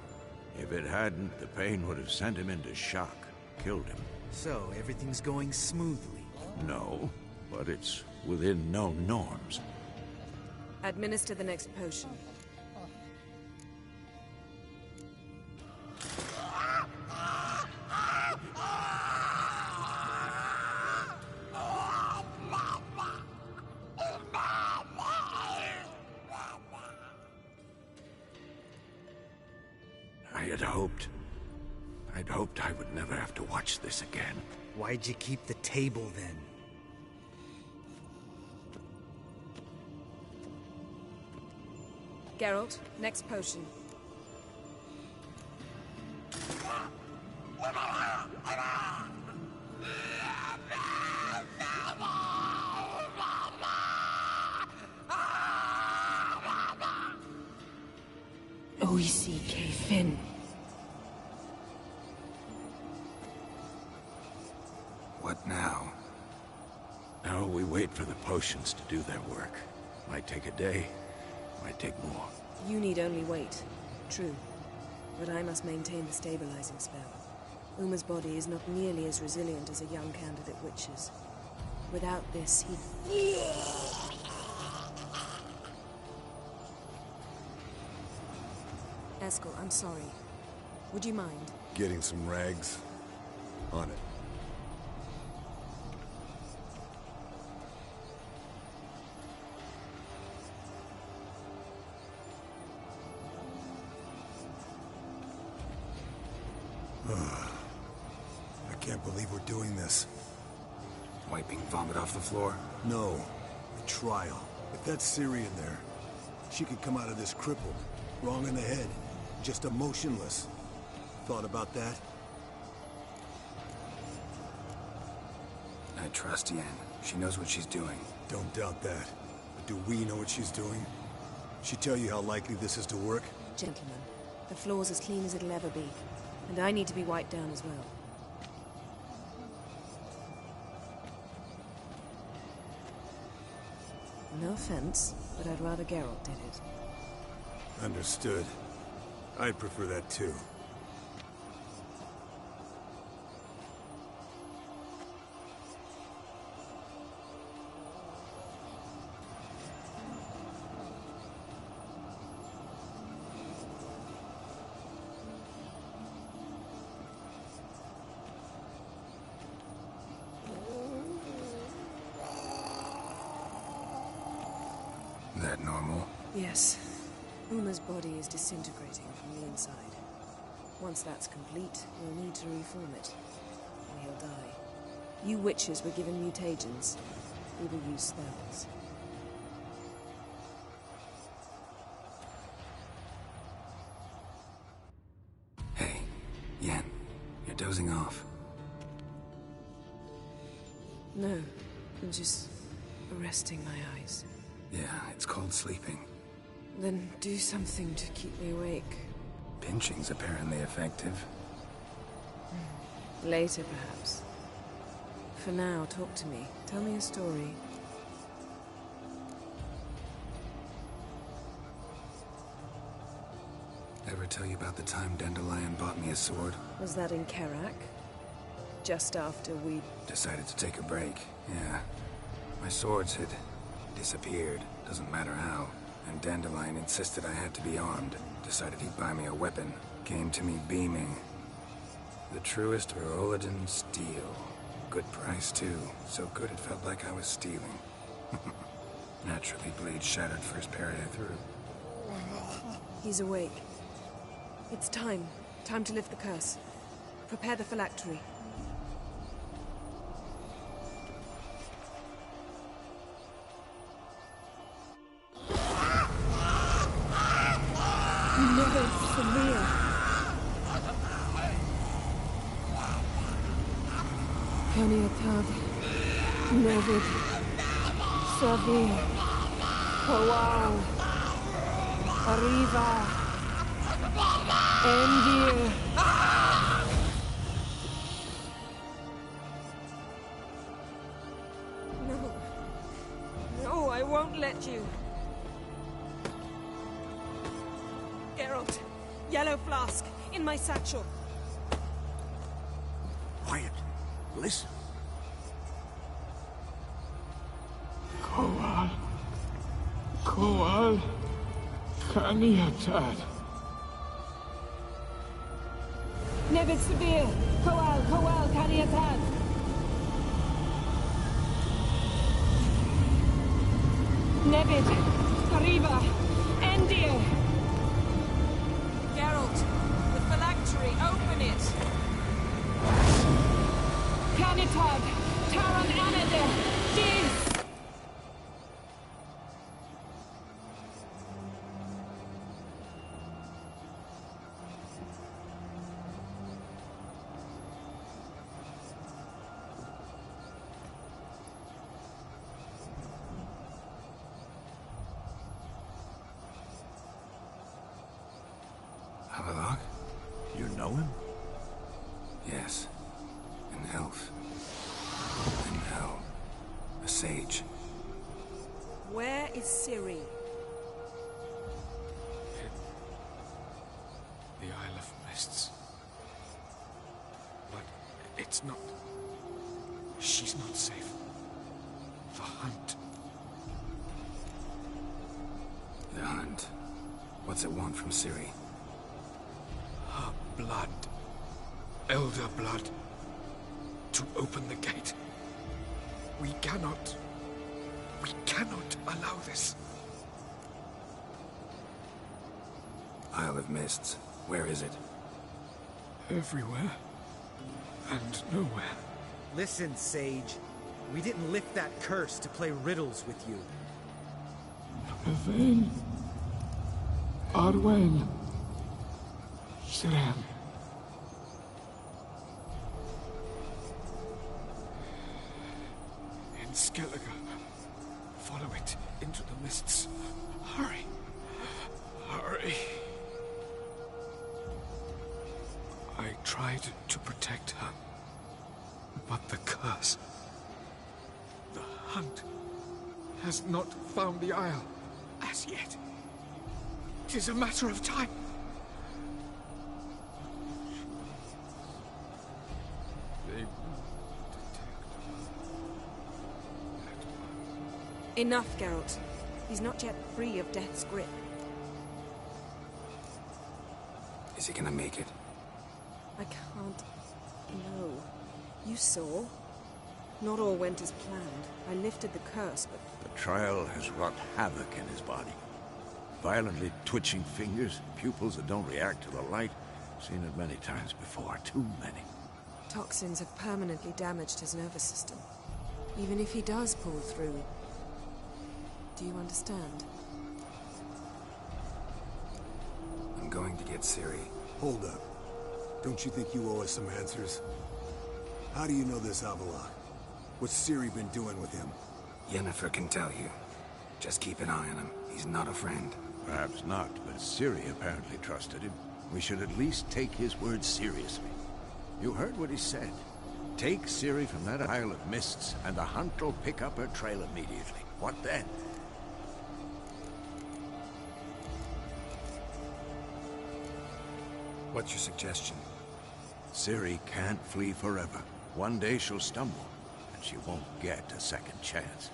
If it hadn't, the pain would have sent him into shock. Killed him. So, everything's going smoothly? No, but it's within known norms. Administer the next potion. I'd hoped I would never have to watch this again. Why'd you keep the table, then? Geralt, next potion. Oisi K-Fin. What now? Now we wait for the potions to do their work. Might take a day, might take more. You need only wait. True. But I must maintain the stabilizing spell. Uma's body is not nearly as resilient as a young candidate witch's. Without this, he... Eskel, I'm sorry. Would you mind? Getting some rags? On it. I can't believe we're doing this. Wiping vomit off the floor? No. The trial. If that's Ciri in there, she could come out of this crippled, wrong in the head, just emotionless. Thought about that? I trust Yen. She knows what she's doing. Don't doubt that. But do we know what she's doing? She tell you how likely this is to work? Gentlemen, the floor's as clean as it'll ever be. And I need to be wiped down as well. No offense, but I'd rather Geralt did it. Understood. I'd prefer that too. That normal? Yes. Uma's body is disintegrating from the inside. Once that's complete, we'll need to reform it. And he'll die. You witches were given mutagens. We will use spells. Hey, Yen, you're dozing off. No, I'm just resting my eyes. Yeah, it's called sleeping. Then do something to keep me awake. Pinching's apparently effective. Later, perhaps. For now, talk to me. Tell me a story. Ever tell you about the time Dandelion bought me a sword? Was that in Karak? Just after we... Decided to take a break, yeah. My swords had disappeared, doesn't matter how. And Dandelion insisted I had to be armed. Decided he'd buy me a weapon. Came to me beaming. The truest Verolidan steel. Good price, too. So good it felt like I was stealing. Naturally, blade shattered first parry I threw. He's awake. It's time. Time to lift the curse. Prepare the phylactery. Never severe. Caniatad, Nevid, Savir, Kowal, Arriva, Endir. No. No, I won't let you. Geralt, yellow flask, in my satchel. Quiet. Listen. Kowal. Kowal. Caniatad. Nevid Severe, Kowal, Caniatad. Nevid, Arriva, Endir. Geralt, the phylactery, open it! Canitad, Taran Anade, Diz! Avallac'h? You know him? Yes. An elf. In hell. A sage. Where is Ciri? The Isle of Mists. But it's not... She's not safe. The hunt. The hunt. What's it want from Ciri? Her blood. Elder blood. To open the gate. We cannot allow this. Isle of Mists. Where is it? Everywhere. And nowhere. Listen, Sage. We didn't lift that curse to play riddles with you. Yvain. Arwen. Siren. In Skellige. Follow it into the mists. Hurry. Hurry. I tried to protect her. But the curse... The hunt has not found the Isle as yet. It is a matter of time. Enough, Geralt. He's not yet free of death's grip. Is he gonna make it? I can't... No. You saw. Not all went as planned. I lifted the curse, but... The trial has wrought havoc in his body. Violently twitching fingers, pupils that don't react to the light. Seen it many times before, too many. Toxins have permanently damaged his nervous system. Even if he does pull through... Do you understand? I'm going to get Ciri. Hold up. Don't you think you owe us some answers? How do you know this Avallac'h? What's Ciri been doing with him? Yennefer can tell you. Just keep an eye on him. He's not a friend. Perhaps not, but Ciri apparently trusted him. We should at least take his words seriously. You heard what he said. Take Ciri from that Isle of Mists, and the hunt will pick up her trail immediately. What then? What's your suggestion? Ciri can't flee forever. One day she'll stumble, and she won't get a second chance.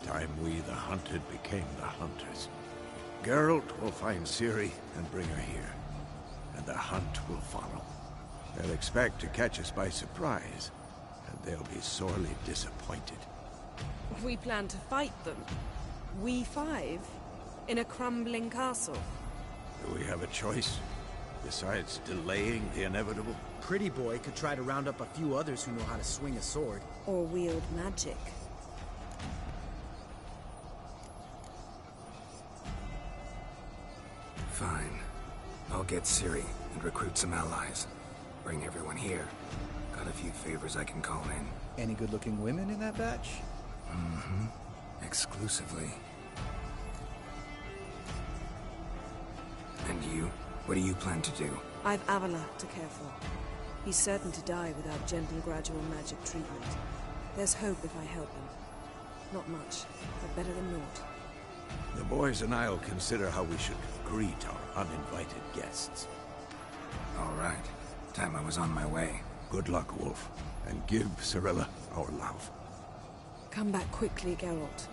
Time we, the hunted, became the hunters. Geralt will find Ciri and bring her here, and the hunt will follow. They'll expect to catch us by surprise, and they'll be sorely disappointed. We plan to fight them. We five? In a crumbling castle? Do we have a choice? Besides delaying the inevitable? Pretty Boy could try to round up a few others who know how to swing a sword. Or wield magic. Fine. I'll get Ciri and recruit some allies. Bring everyone here. Got a few favors I can call in. Any good-looking women in that batch? Mm-hmm. Exclusively. And you? What do you plan to do? I've Avila to care for. He's certain to die without gentle, gradual magic treatment. There's hope if I help him. Not much, but better than naught. The boys and I'll consider how we should greet our uninvited guests. All right. Time I was on my way. Good luck, Wolf. And give Cirilla our love. Come back quickly, Geralt.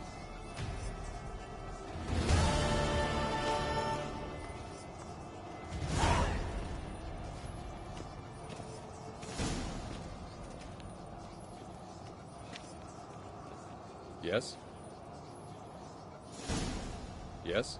Yes? Yes?